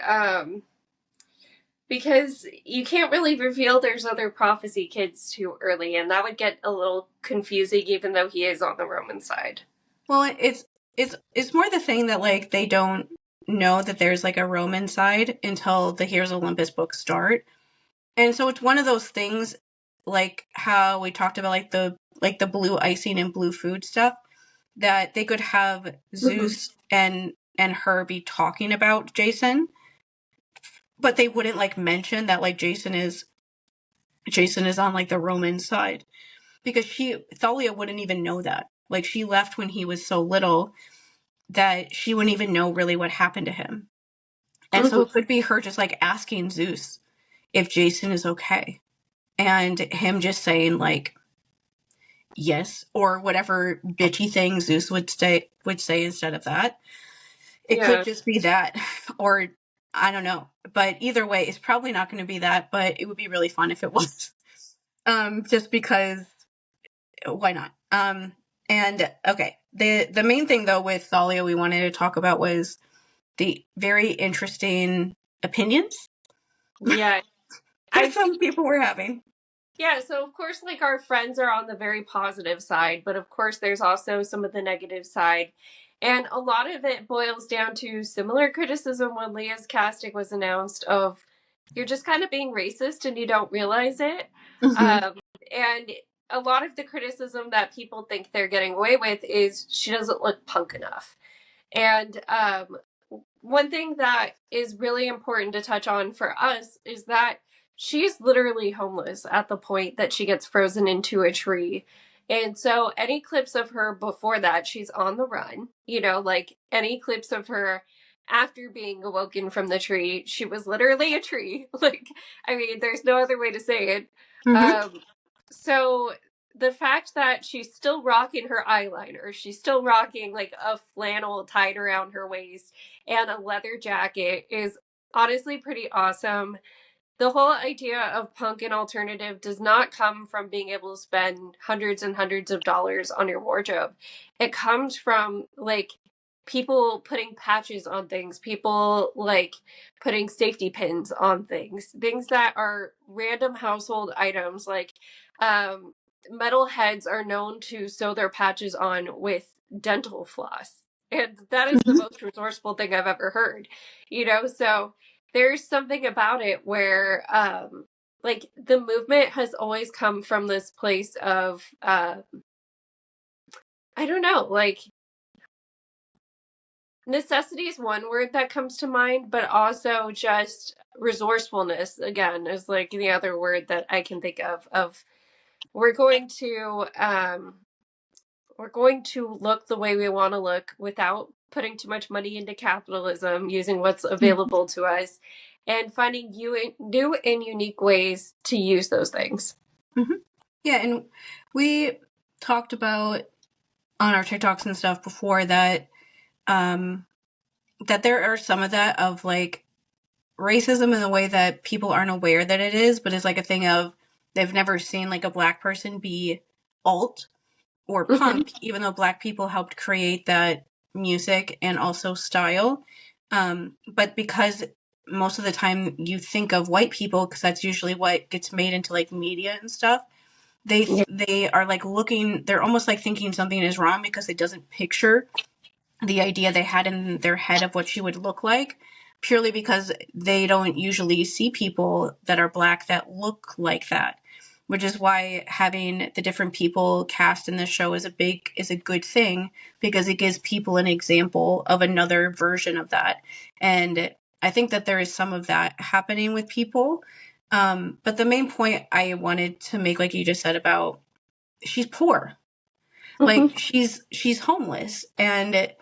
because you can't really reveal there's other prophecy kids too early, and that would get a little confusing, even though he is on the Roman side. Well, it's more the thing that like they don't know that there's like a Roman side until the Heroes of Olympus books start. And so it's one of those things, like how we talked about like the blue icing and blue food stuff, that they could have Zeus and her be talking about Jason, but they wouldn't like mention that like Jason is on like the Roman side, because Thalia wouldn't even know that. Like she left when he was so little that she wouldn't even know really what happened to him. And so it could be her just like asking Zeus if Jason is okay, and him just saying like yes, or whatever bitchy thing Zeus would say instead of that. It could just be that, or I don't know. But either way, it's probably not going to be that, but it would be really fun if it was. Just because, why not? And okay, the main thing though with Thalia we wanted to talk about was the very interesting opinions Yeah. that some people were having. Yeah, so of course, like, our friends are on the very positive side, but of course, there's also some of the negative side. And a lot of it boils down to similar criticism when Leah's casting was announced of, you're just kind of being racist and you don't realize it. And a lot of the criticism that people think they're getting away with is she doesn't look punk enough. And one thing that is really important to touch on for us is that she's literally homeless at the point that she gets frozen into a tree. And so any clips of her before that, she's on the run, you know, like any clips of her after being awoken from the tree, she was literally a tree. Like, I mean, there's no other way to say it. So the fact that she's still rocking her eyeliner, she's still rocking like a flannel tied around her waist and a leather jacket is honestly pretty awesome. The whole idea of punk and alternative does not come from being able to spend hundreds and hundreds of dollars on your wardrobe. It comes from like people putting patches on things, people like putting safety pins on things that are random household items. Like metalheads are known to sew their patches on with dental floss. And that is the most resourceful thing I've ever heard, you know? So there's something about it where, like, the movement has always come from this place of, I don't know, like, necessity is one word that comes to mind, but also just resourcefulness, again, is, like, the other word that I can think of we're going to look the way we want to look without putting too much money into capitalism, using what's available to us, and finding new and unique ways to use those things. Yeah, and we talked about on our TikToks and stuff before that that there are some of that of like racism in the way that people aren't aware that it is, but it's like a thing of they've never seen like a black person be alt or punk, even though black people helped create that music and also style. But because most of the time you think of white people, because that's usually what gets made into like media and stuff, they are like looking, they're almost like thinking something is wrong because it doesn't picture the idea they had in their head of what she would look like, purely because they don't usually see people that are black that look like that. Which is why having the different people cast in the show is a good thing, because it gives people an example of another version of that. And I think that there is some of that happening with people. But the main point I wanted to make, like you just said about she's poor, like she's homeless, and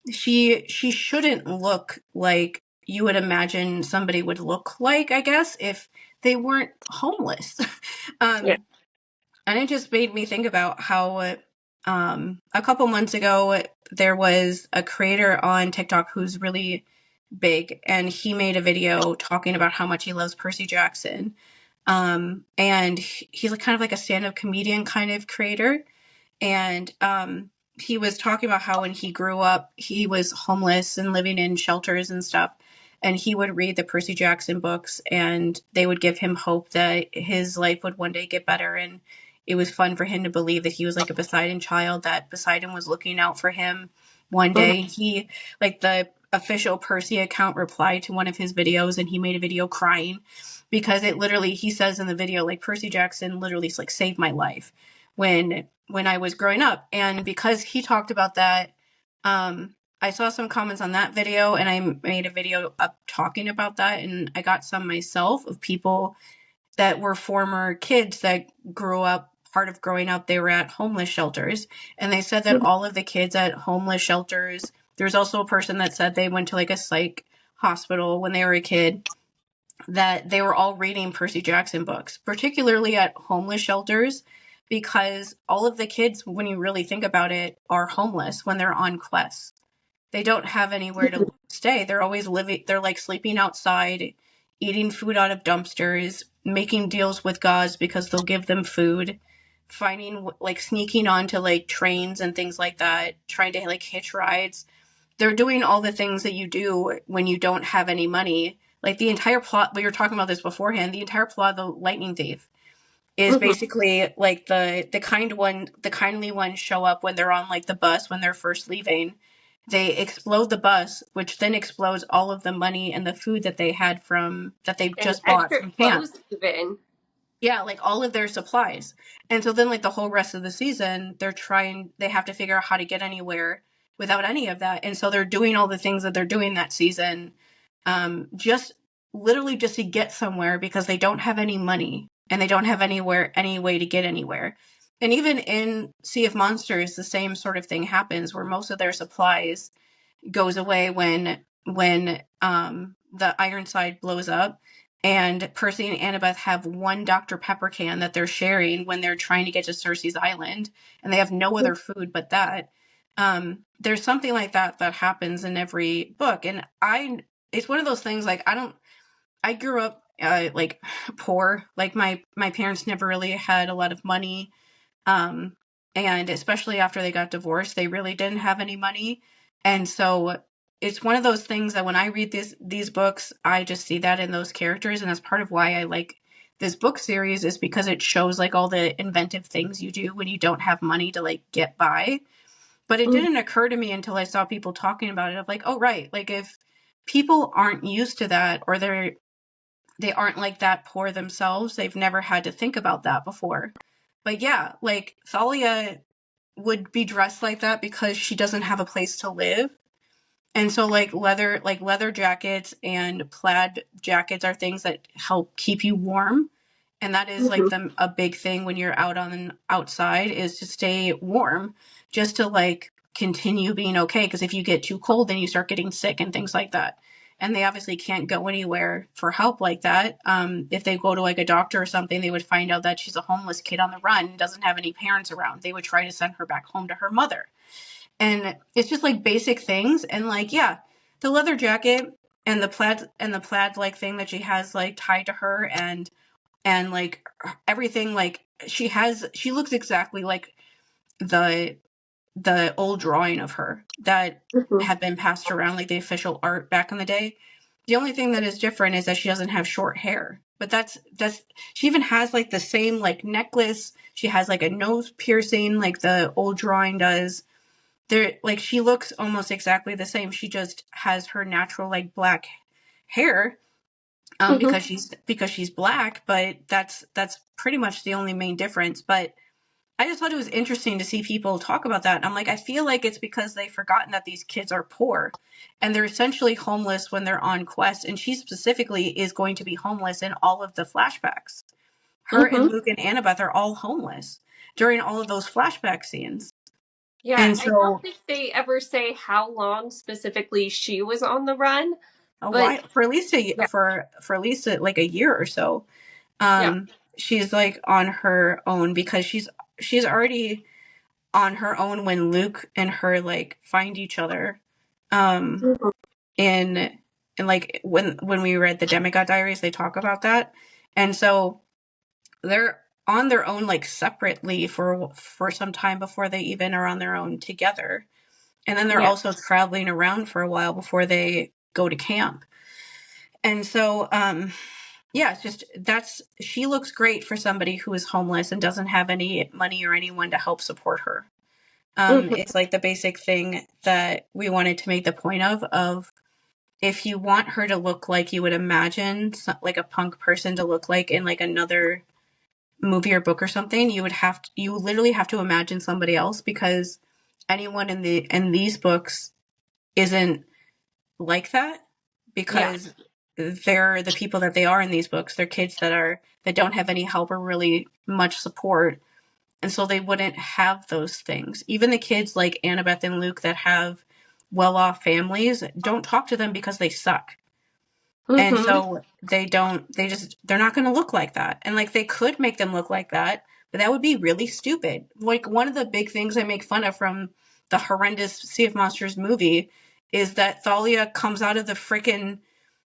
she shouldn't look like you would imagine somebody would look like, I guess, if they weren't homeless. And it just made me think about how a couple months ago there was a creator on TikTok who's really big, and he made a video talking about how much he loves Percy Jackson. And he's kind of like a stand-up comedian kind of creator. And he was talking about how when he grew up, he was homeless and living in shelters and stuff. And he would read the Percy Jackson books, and they would give him hope that his life would one day get better. And it was fun for him to believe that he was like a Poseidon child, that Poseidon was looking out for him one day. He, like, the official Percy account replied to one of his videos, and he made a video crying because it literally, he says in the video, like, Percy Jackson literally like saved my life when I was growing up. And because he talked about that, I saw some comments on that video, and I made a video up talking about that, and I got some myself of people that were former kids that grew up, part of growing up, they were at homeless shelters, and they said that all of the kids at homeless shelters, there's also a person that said they went to like a psych hospital when they were a kid, that they were all reading Percy Jackson books, particularly at homeless shelters, because all of the kids, when you really think about it, are homeless when they're on quests. they don't have anywhere to stay. They're always living, they're like sleeping outside, eating food out of dumpsters, making deals with gods because they'll give them food, finding, like, sneaking onto like trains and things like that, trying to like hitch rides. They're doing all the things that you do when you don't have any money. Like the entire plot, we were talking about this beforehand, the entire plot of The Lightning Thief is basically like the kindly ones show up when they're on like the bus when they're first leaving. They explode the bus, which then explodes all of the money and the food that they had that they just bought from camp. Even. Yeah, like all of their supplies. And so then like the whole rest of the season, they have to figure out how to get anywhere without any of that. And so they're doing all the things that they're doing that season, just literally just to get somewhere because they don't have any money and they don't have any way to get anywhere. And even in Sea of Monsters, the same sort of thing happens where most of their supplies goes away when the Ironside blows up, and Percy and Annabeth have one Dr. Pepper can that they're sharing when they're trying to get to Cersei's island, and they have no other food but that. There's something like that happens in every book, and it's one of those things, like, I grew up like poor. Like my parents never really had a lot of money. And especially after they got divorced, they really didn't have any money. And so it's one of those things that when I read these books, I just see that in those characters. And that's part of why I like this book series, is because it shows like all the inventive things you do when you don't have money to like get by. But it didn't occur to me until I saw people talking about it of like, oh, right. Like if people aren't used to that, or they aren't like that poor themselves, they've never had to think about that before. But yeah, like Thalia would be dressed like that because she doesn't have a place to live. And so like leather jackets and plaid jackets are things that help keep you warm. And that is like a big thing when you're outside, is to stay warm, just to like continue being okay. Because if you get too cold, then you start getting sick and things like that. And they obviously can't go anywhere for help like that. If they go to like a doctor or something, they would find out that she's a homeless kid on the run and doesn't have any parents around. They would try to send her back home to her mother. And it's just like basic things. And like, yeah, the leather jacket and the plaid like thing that she has like tied to her, and like everything, like she looks exactly like the old drawing of her that had been passed around, like the official art back in the day. The only thing that is different is that she doesn't have short hair. But that's she even has like the same like necklace. She has like a nose piercing like the old drawing does. Like she looks almost exactly the same. She just has her natural like black hair. Because she's black, but that's pretty much the only main difference. But I just thought it was interesting to see people talk about that. And I'm like, I feel like it's because they've forgotten that these kids are poor and they're essentially homeless when they're on quest. And she specifically is going to be homeless in all of the flashbacks. Her and Luke and Annabeth are all homeless during all of those flashback scenes. Yeah, and so, I don't think they ever say how long specifically she was on the run. For at least like a year or so. She's like on her own, because she's already on her own when Luke and her like find each other. And like when we read the Demigod Diaries, they talk about that. And so they're on their own like separately for some time before they even are on their own together. And then they're also traveling around for a while before they go to camp. And so it's just she looks great for somebody who is homeless and doesn't have any money or anyone to help support her. It's like the basic thing that we wanted to make the point of if you want her to look like you would imagine like a punk person to look like in like another movie or book or something, you literally have to imagine somebody else, because anyone in these books isn't like that, because they're the people that they are in these books. They're kids that don't have any help or really much support. And so they wouldn't have those things. Even the kids like Annabeth and Luke that have well-off families don't talk to them because they suck. And so they're not going to look like that. And like they could make them look like that, but that would be really stupid. Like one of the big things I make fun of from the horrendous Sea of Monsters movie is that Thalia comes out of the frickin'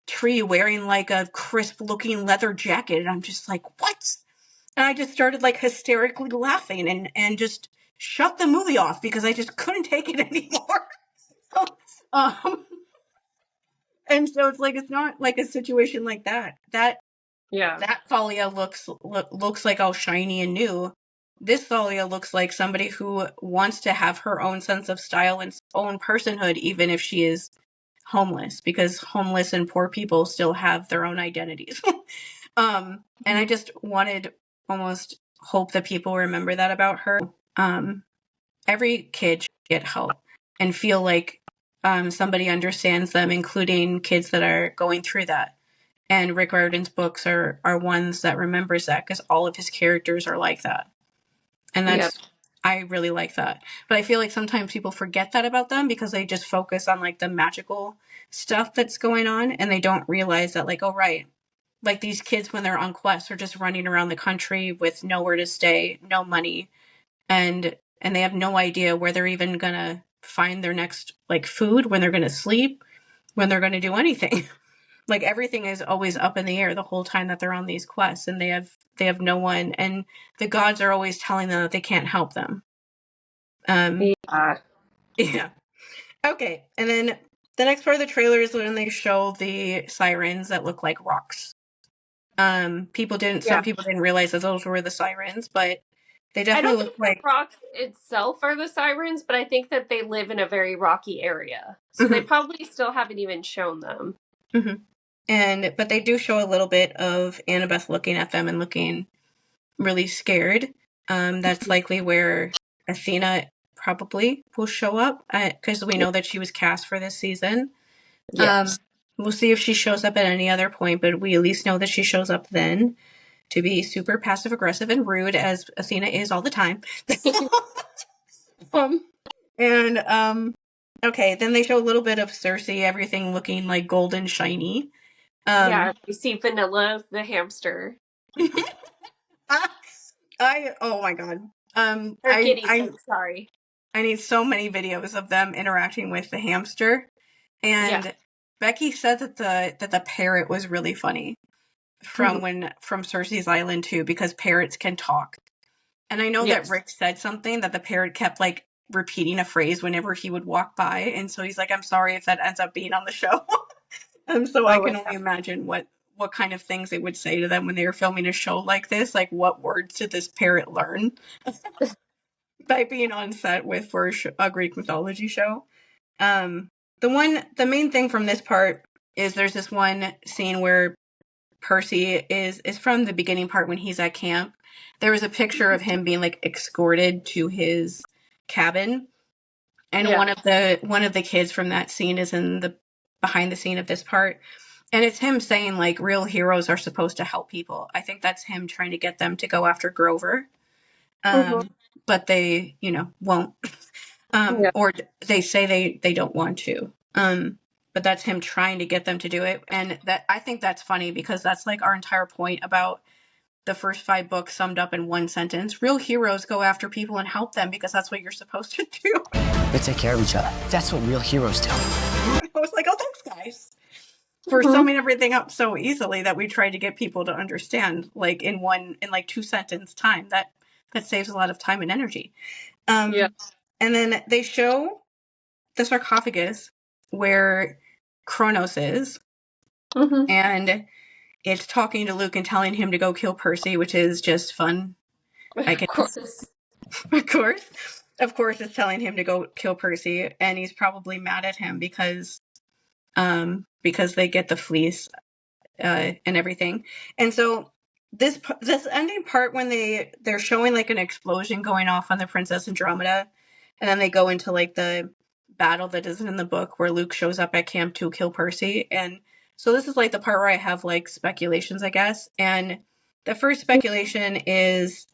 tree wearing like a crisp looking leather jacket, and I'm just like, what? And I just started like hysterically laughing and just shut the movie off because I just couldn't take it anymore. um, and so it's like, it's not like a situation like that. That Thalia looks like all shiny and new. This Thalia looks like somebody who wants to have her own sense of style and own personhood, even if she is homeless, because homeless and poor people still have their own identities. And I just wanted almost hope that people remember that about her. Every kid should get help and feel like somebody understands them, including kids that are going through that. And Rick Riordan's books are ones that remembers that, because all of his characters are like that. And that's, I really like that. But I feel like sometimes people forget that about them because they just focus on like the magical stuff that's going on, and they don't realize that, like, oh, right, like these kids when they're on quests are just running around the country with nowhere to stay, no money, and they have no idea where they're even gonna find their next like food, when they're gonna sleep, when they're gonna do anything. Like everything is always up in the air the whole time that they're on these quests, and they have no one, and the gods are always telling them that they can't help them. Yeah. Okay, and then the next part of the trailer is when they show the sirens that look like rocks. Some people didn't realize that those were the sirens, but they definitely look like the rocks itself are the sirens, but I think that they live in a very rocky area, so they probably still haven't even shown them. But they do show a little bit of Annabeth looking at them and looking really scared. That's likely where Athena probably will show up, because we know that she was cast for this season. Yes. We'll see if she shows up at any other point, but we at least know that she shows up then to be super passive aggressive and rude, as Athena is all the time. Okay, then they show a little bit of Cersei, everything looking like golden shiny. We see Vanilla the hamster. Oh my god. Sorry. I need so many videos of them interacting with the hamster. And Becky said that the parrot was really funny from Cersei's Island too, because parrots can talk. And I know that Rick said something that the parrot kept like repeating a phrase whenever he would walk by, and so he's like, I'm sorry if that ends up being on the show. And so I can only imagine what kind of things they would say to them when they were filming a show like this. Like, what words did this parrot learn by being on set for a Greek mythology show? The main thing from this part is there's this one scene where Percy is from the beginning part when he's at camp. There was a picture of him being like escorted to his cabin, and one of the kids from that scene is in the behind the scene of this part, and it's him saying like real heroes are supposed to help people. I think that's him trying to get them to go after Grover, but they won't, or they say they don't want to. But that's him trying to get them to do it, and that I think that's funny because that's like our entire point about the first 5 books summed up in one sentence. Real heroes go after people and help them because that's what you're supposed to do. They take care of each other. That's what real heroes do. I was like, oh, thanks, guys, for summing everything up so easily that we tried to get people to understand, like in 2 sentence time. That saves a lot of time and energy. And then they show the sarcophagus where Kronos is, and it's talking to Luke and telling him to go kill Percy, which is just fun. Of course, it's telling him to go kill Percy, and he's probably mad at him because they get the fleece and everything. And so this ending part when they're showing like an explosion going off on the Princess Andromeda, and then they go into like the battle that isn't in the book where Luke shows up at camp to kill Percy. And so this is like the part where I have like speculations, I guess. And the first speculation is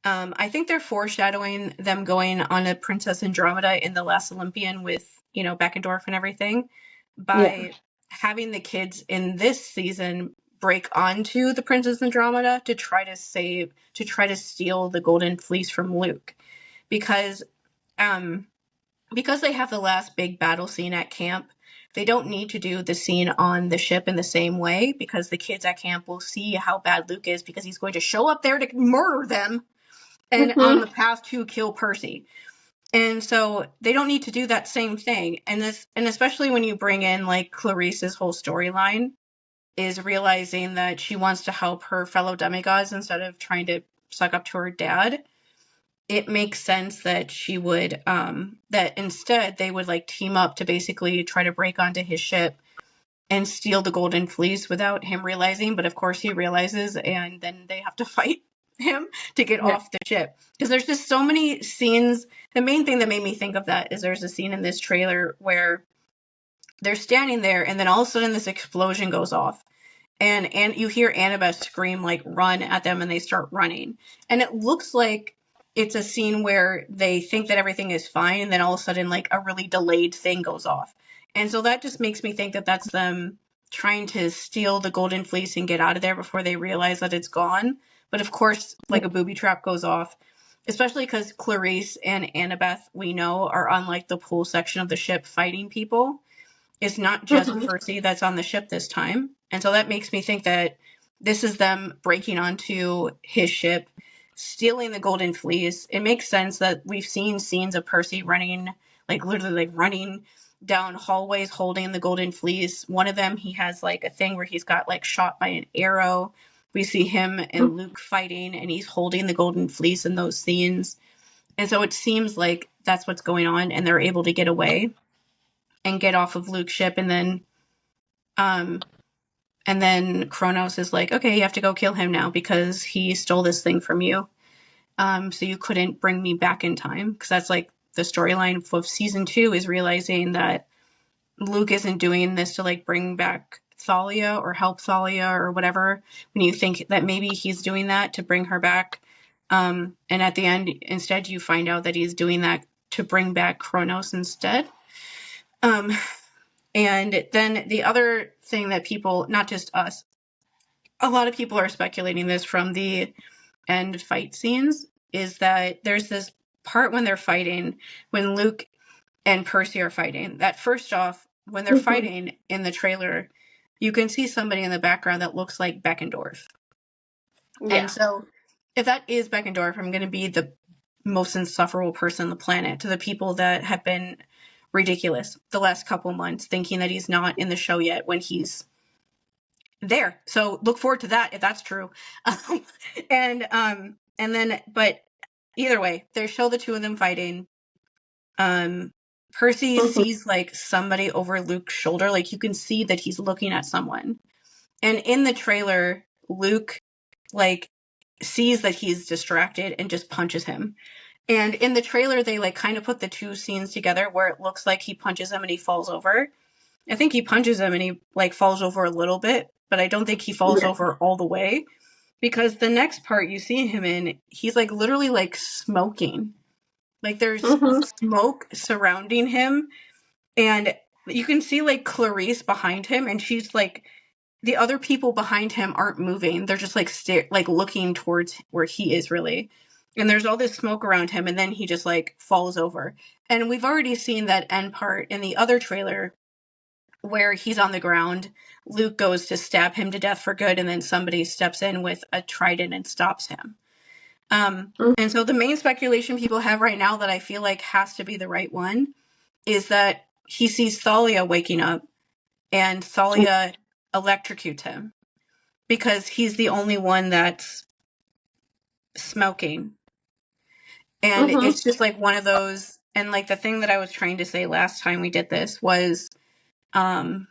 I think they're foreshadowing them going on a Princess Andromeda in the last Olympian with, Beckendorf and everything by having the kids in this season break onto the Princess Andromeda to try to steal the Golden Fleece from Luke. Because because they have the last big battle scene at camp, they don't need to do the scene on the ship in the same way, because the kids at camp will see how bad Luke is, because he's going to show up there to murder them and on the path to kill Percy. And so they don't need to do that same thing. And especially when you bring in like Clarice's whole storyline is realizing that she wants to help her fellow demigods instead of trying to suck up to her dad. It makes sense that she would, that instead they would like team up to basically try to break onto his ship and steal the Golden Fleece without him realizing. But of course he realizes, and then they have to fight him to get off the ship. Because there's just so many scenes. The main thing that made me think of that is there's a scene in this trailer where they're standing there and then all of a sudden this explosion goes off. And you hear Annabeth scream, like, run at them, and they start running. And it looks like it's a scene where they think that everything is fine, and then all of a sudden, like, a really delayed thing goes off. And so that just makes me think that that's them trying to steal the Golden Fleece and get out of there before they realize that it's gone. But of course, like, a booby trap goes off, especially because Clarice and Annabeth, we know, are on, like, the pool section of the ship fighting people. It's not just Percy that's on the ship this time. And so that makes me think that this is them breaking onto his ship, stealing the Golden Fleece. It makes sense that we've seen scenes of Percy running, like literally like running down hallways holding the Golden Fleece. One of them, he has like a thing where he's got like shot by an arrow. We see him and Luke fighting, and he's holding the Golden Fleece in those scenes. And so it seems like that's what's going on, and they're able to get away and get off of Luke's ship. And then Kronos is like, okay, you have to go kill him now because he stole this thing from you. So you couldn't bring me back in time. Because that's like the storyline of season 2 is realizing that Luke isn't doing this to like bring back Thalia or help Thalia or whatever. When you think that maybe he's doing that to bring her back. And at the end, instead, you find out that he's doing that to bring back Kronos instead. And then the other thing that people, not just us, a lot of people are speculating this from the end fight scenes, is that there's this part when they're fighting, when Luke and Percy are fighting, that first off, when they're fighting in the trailer, you can see somebody in the background that looks like Beckendorf. Yeah. And so if that is Beckendorf, I'm going to be the most insufferable person on the planet to the people that have been ridiculous the last couple months, thinking that he's not in the show yet when he's there. So look forward to that if that's true. And then, but either way, they show the two of them fighting. Percy sees like somebody over Luke's shoulder, like you can see that he's looking at someone. And in the trailer, Luke like sees that he's distracted and just punches him. And in the trailer, they like kind of put the two scenes together where it looks like he punches him and he falls over. I think he punches him and he like falls over a little bit, but I don't think he falls over all the way, because the next part you see him in, he's like literally like smoking. Like there's smoke surrounding him, and you can see like Clarice behind him, and she's like, the other people behind him aren't moving. They're just like like looking towards where he is really. And there's all this smoke around him, and then he just like falls over. And we've already seen that end part in the other trailer where he's on the ground. Luke goes to stab him to death for good, and then somebody steps in with a trident and stops him. And so the main speculation people have right now that I feel like has to be the right one is that he sees Thalia waking up, and Thalia electrocutes him because he's the only one that's smoking. And it's just like one of those, and like the thing that I was trying to say last time we did this was, one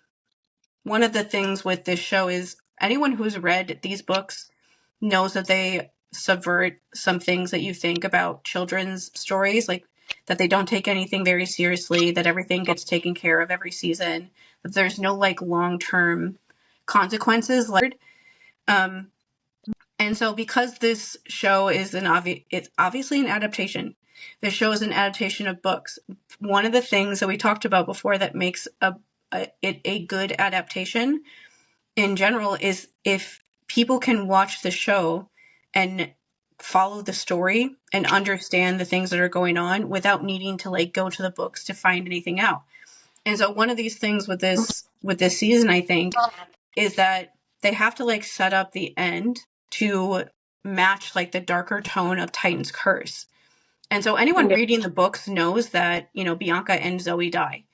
of the things with this show is anyone who's read these books knows that they subvert some things that you think about children's stories, like that they don't take anything very seriously, that everything gets taken care of every season, that there's no like long-term consequences. And so because this show is it's obviously an adaptation. The show is an adaptation of books. One of the things that we talked about before that makes a good adaptation in general is if people can watch the show and follow the story and understand the things that are going on without needing to like go to the books to find anything out. And so one of these things with this season, I think, is that they have to like set up the end to match like the darker tone of Titan's curse. And so anyone reading the books knows that, you know, Bianca and Zoe die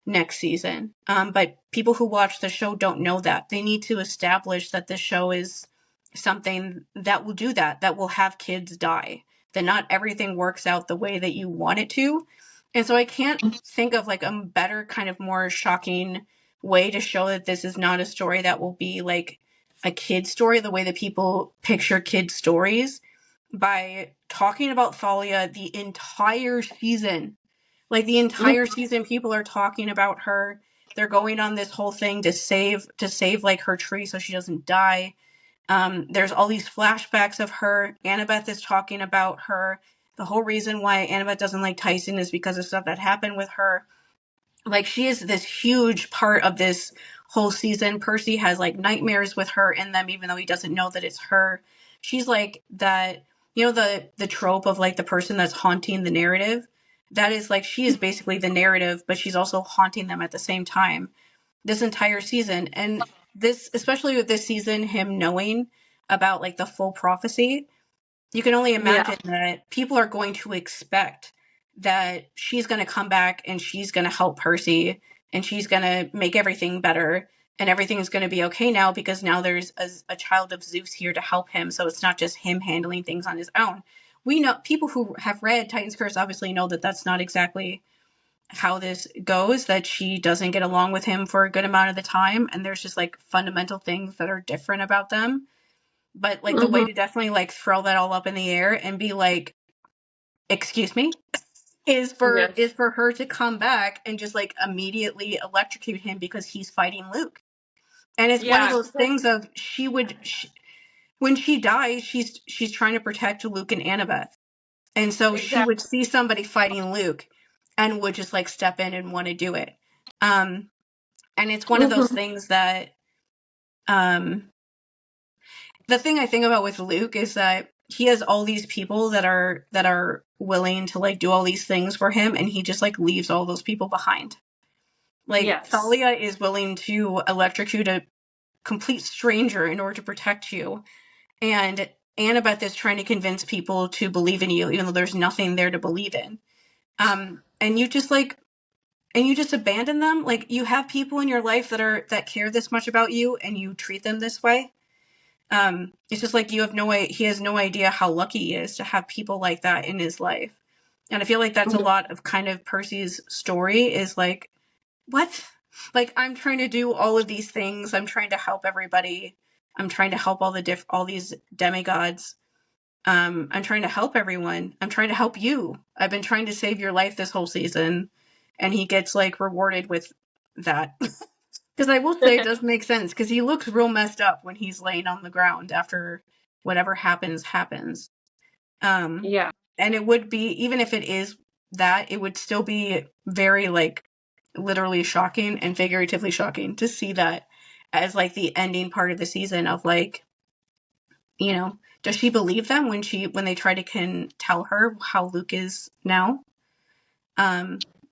next season. But people who watch the show don't know that. They need to establish that the show is something that will do that will have kids die, that not everything works out the way that you want it to. And so I can't think of like a better kind of more shocking way to show that this is not a story that will be like a kid story the way that people picture kid stories, by talking about Thalia the entire season. Like the entire season, people are talking about her. They're going on this whole thing to save like her tree so she doesn't die. There's all these flashbacks of her. Annabeth is talking about her. The whole reason why Annabeth doesn't like Tyson is because of stuff that happened with her. Like, she is this huge part of this whole season. Percy has like nightmares with her in them, even though he doesn't know that it's her. She's like that, you know, the trope of like the person that's haunting the narrative. That is like, she is basically the narrative, but she's also haunting them at the same time this entire season. And this, especially with this season, him knowing about like the full prophecy, you can only imagine that people are going to expect that she's going to come back and she's going to help Percy and she's going to make everything better and everything's going to be okay now because now there's a child of Zeus here to help him. So it's not just him handling things on his own. We know, people who have read Titan's Curse obviously know that that's not exactly how this goes, that she doesn't get along with him for a good amount of the time. And there's just like fundamental things that are different about them. But like the way to definitely like throw that all up in the air and be like, excuse me, is for her to come back and just like immediately electrocute him because he's fighting Luke. And it's one of those things of when she dies, she's trying to protect Luke and Annabeth. And so she would see somebody fighting Luke and would just like step in and want to do it. And it's one of those things that the thing I think about with Luke is that he has all these people that are willing to like do all these things for him, and he just like leaves all those people behind. Like Thalia is willing to electrocute a complete stranger in order to protect you, and Annabeth is trying to convince people to believe in you, even though there's nothing there to believe in. And you just abandon them. Like, you have people in your life that care this much about you, and you treat them this way. It's just like he has no idea how lucky he is to have people like that in his life. And I feel like that's a lot of kind of Percy's story is like, what? Like, I'm trying to do all of these things. I'm trying to help everybody. I'm trying to help all these demigods. I'm trying to help everyone. I'm trying to help you. I've been trying to save your life this whole season. And he gets like rewarded with that. Because I will say it does make sense, because he looks real messed up when he's laying on the ground after whatever happens. And it would be, even if it is that, it would still be very like literally shocking and figuratively shocking to see that as like the ending part of the season of like, you know, does she believe them when they try to tell her how Luke is now?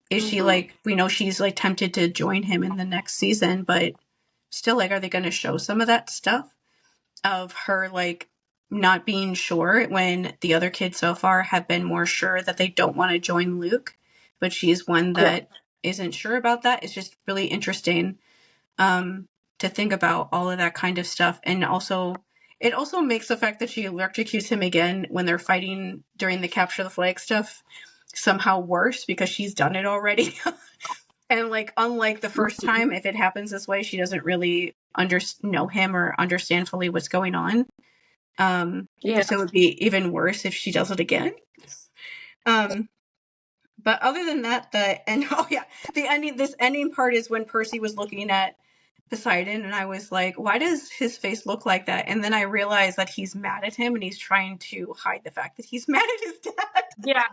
Is she like, we know she's like tempted to join him in the next season, but still, like, are they going to show some of that stuff of her like not being sure when the other kids so far have been more sure that they don't want to join Luke, but she's one that isn't sure about that? It's just really interesting to think about all of that kind of stuff. And also, it also makes the fact that she electrocutes him again when they're fighting during the capture the flag stuff somehow worse, because she's done it already. And like, unlike the first time, if it happens this way, she doesn't really know him or understand fully what's going on. So it would be even worse if she does it again. But other than that, the ending, this ending part is when Percy was looking at Poseidon, and I was like, why does his face look like that? And then I realized that he's mad at him, and he's trying to hide the fact that he's mad at his dad. Yeah,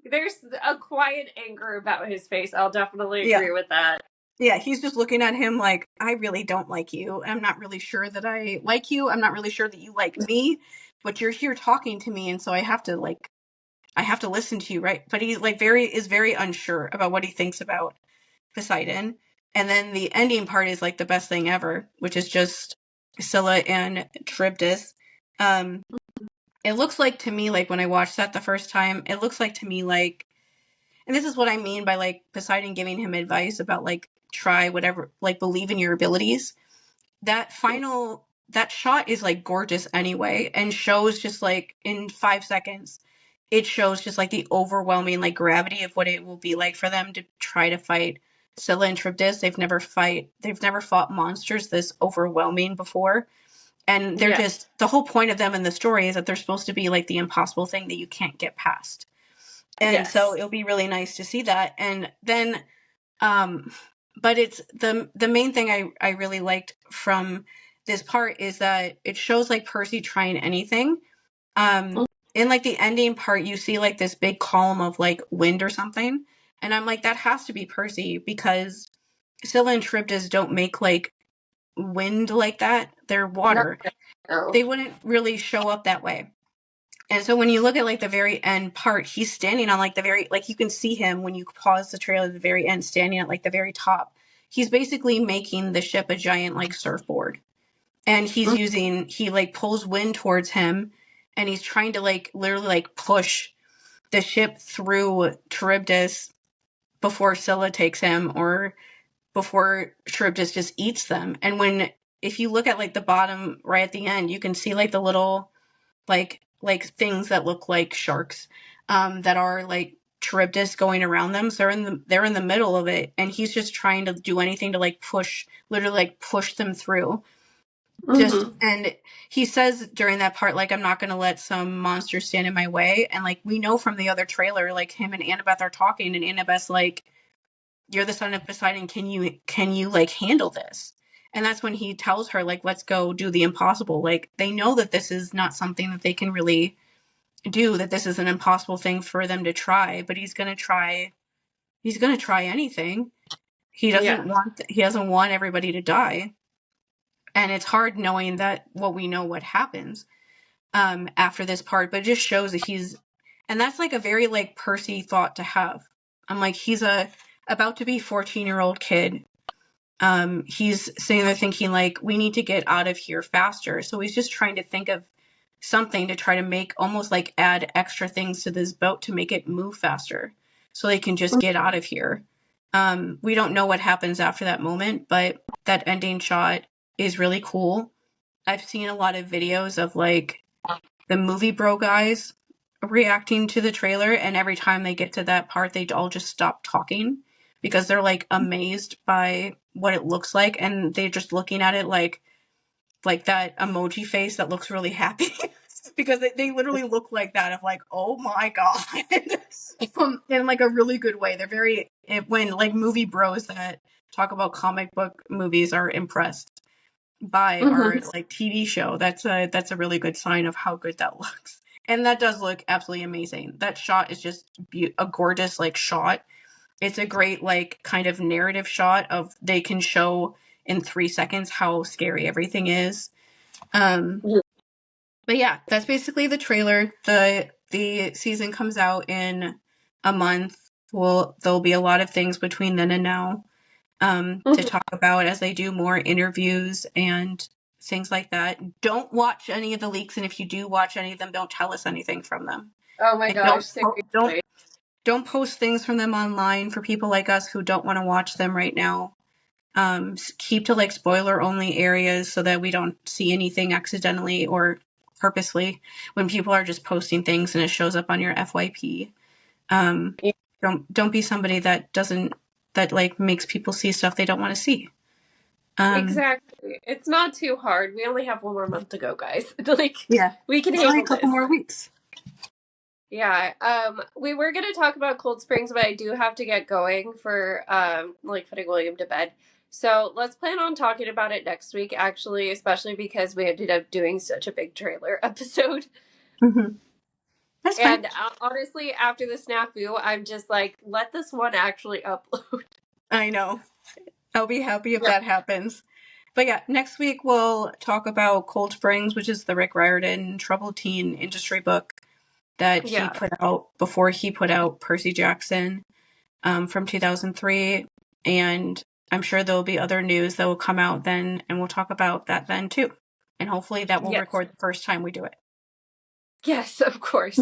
there's a quiet anger about his face. I'll definitely agree with that. Yeah, he's just looking at him like, I really don't like you. I'm not really sure that I like you. I'm not really sure that you like me. but you're here talking to me, and so I have to listen to you, right? But he like is very unsure about what he thinks about Poseidon. And then the ending part is like the best thing ever, which is just Scylla and Charybdis. It looks like to me, like when I watched that the first time, it looks like to me like, and this is what I mean by like Poseidon giving him advice about like try whatever, like believe in your abilities. That shot is like gorgeous anyway, and shows just like in 5 seconds, it shows just like the overwhelming like gravity of what it will be like for them to try to fight Scylla and Charybdis. They've never fought monsters this overwhelming before. And they're just, the whole point of them in the story is that they're supposed to be like the impossible thing that you can't get past. And so it'll be really nice to see that. And then, but it's the main thing I really liked from this part is that it shows like Percy trying anything. In like the ending part, you see like this big column of like wind or something. And I'm like, that has to be Percy, because Scylla and Charybdis don't make like wind like that. They're water. No. They wouldn't really show up that way. And so when you look at like the very end part, he's standing on like the very, like you can see him when you pause the trailer at the very end, standing at like the very top. He's basically making the ship a giant like surfboard. And he like pulls wind towards him, and he's trying to like literally like push the ship through Charybdis before Scylla takes him, or before Charybdis just eats them. And if you look at like the bottom right at the end, you can see like the little like things that look like sharks that are like Charybdis going around them. So they're in the middle of it, and he's just trying to do anything to like literally push them through. And he says during that part, like, I'm not going to let some monster stand in my way. And like, we know from the other trailer, like him and Annabeth are talking, and Annabeth's like, you're the son of Poseidon. Can you like handle this? And that's when he tells her, like, let's go do the impossible. Like, they know that this is not something that they can really do, that this is an impossible thing for them to try, but he's going to try anything. He doesn't want everybody to die. And it's hard knowing that we know what happens after this part, but it just shows that and that's like a very like Percy thought to have. I'm like, he's about to be 14-year-old kid. He's sitting there thinking like, we need to get out of here faster. So he's just trying to think of something to try to make, almost like add extra things to this boat to make it move faster so they can just get out of here. We don't know what happens after that moment, but that ending shot is really cool. I've seen a lot of videos of like the movie bro guys reacting to the trailer, and every time they get to that part, they all just stop talking because they're like amazed by what it looks like, and they're just looking at it like that emoji face that looks really happy because they literally look like that, of like, oh my god. In like a really good way. They're when like movie bros that talk about comic book movies are impressed by our like TV show, that's a really good sign of how good that looks. And that does look absolutely amazing. That shot is just a gorgeous like shot. It's a great like kind of narrative shot of, they can show in 3 seconds how scary everything is. But yeah, that's basically the trailer. The season comes out in a month. There'll be a lot of things between then and now to talk about as they do more interviews and things like that. Don't watch any of the leaks, and if you do watch any of them, don't tell us anything from them. Oh my gosh. Don't post things from them online for people like us who don't want to watch them right now. Keep to like spoiler only areas so that we don't see anything accidentally or purposely when people are just posting things and it shows up on your FYP. Don't be somebody that like makes people see stuff they don't want to see. Exactly. It's not too hard. We only have 1 more month to go, guys. Like, yeah, we can it's handle only a couple more weeks. Yeah. We were going to talk about Cold Springs, but I do have to get going for like putting William to bed. So let's plan on talking about it next week, actually, especially because we ended up doing such a big trailer episode. That's fine. And honestly, after the snafu, I'm just like, let this one actually upload. I know. I'll be happy if that happens. But yeah, next week we'll talk about Cold Springs, which is the Rick Riordan troubled teen industry book that he put out before he put out Percy Jackson from 2003. And I'm sure there'll be other news that will come out then, and we'll talk about that then too. And hopefully that will record the first time we do it. Yes, of course.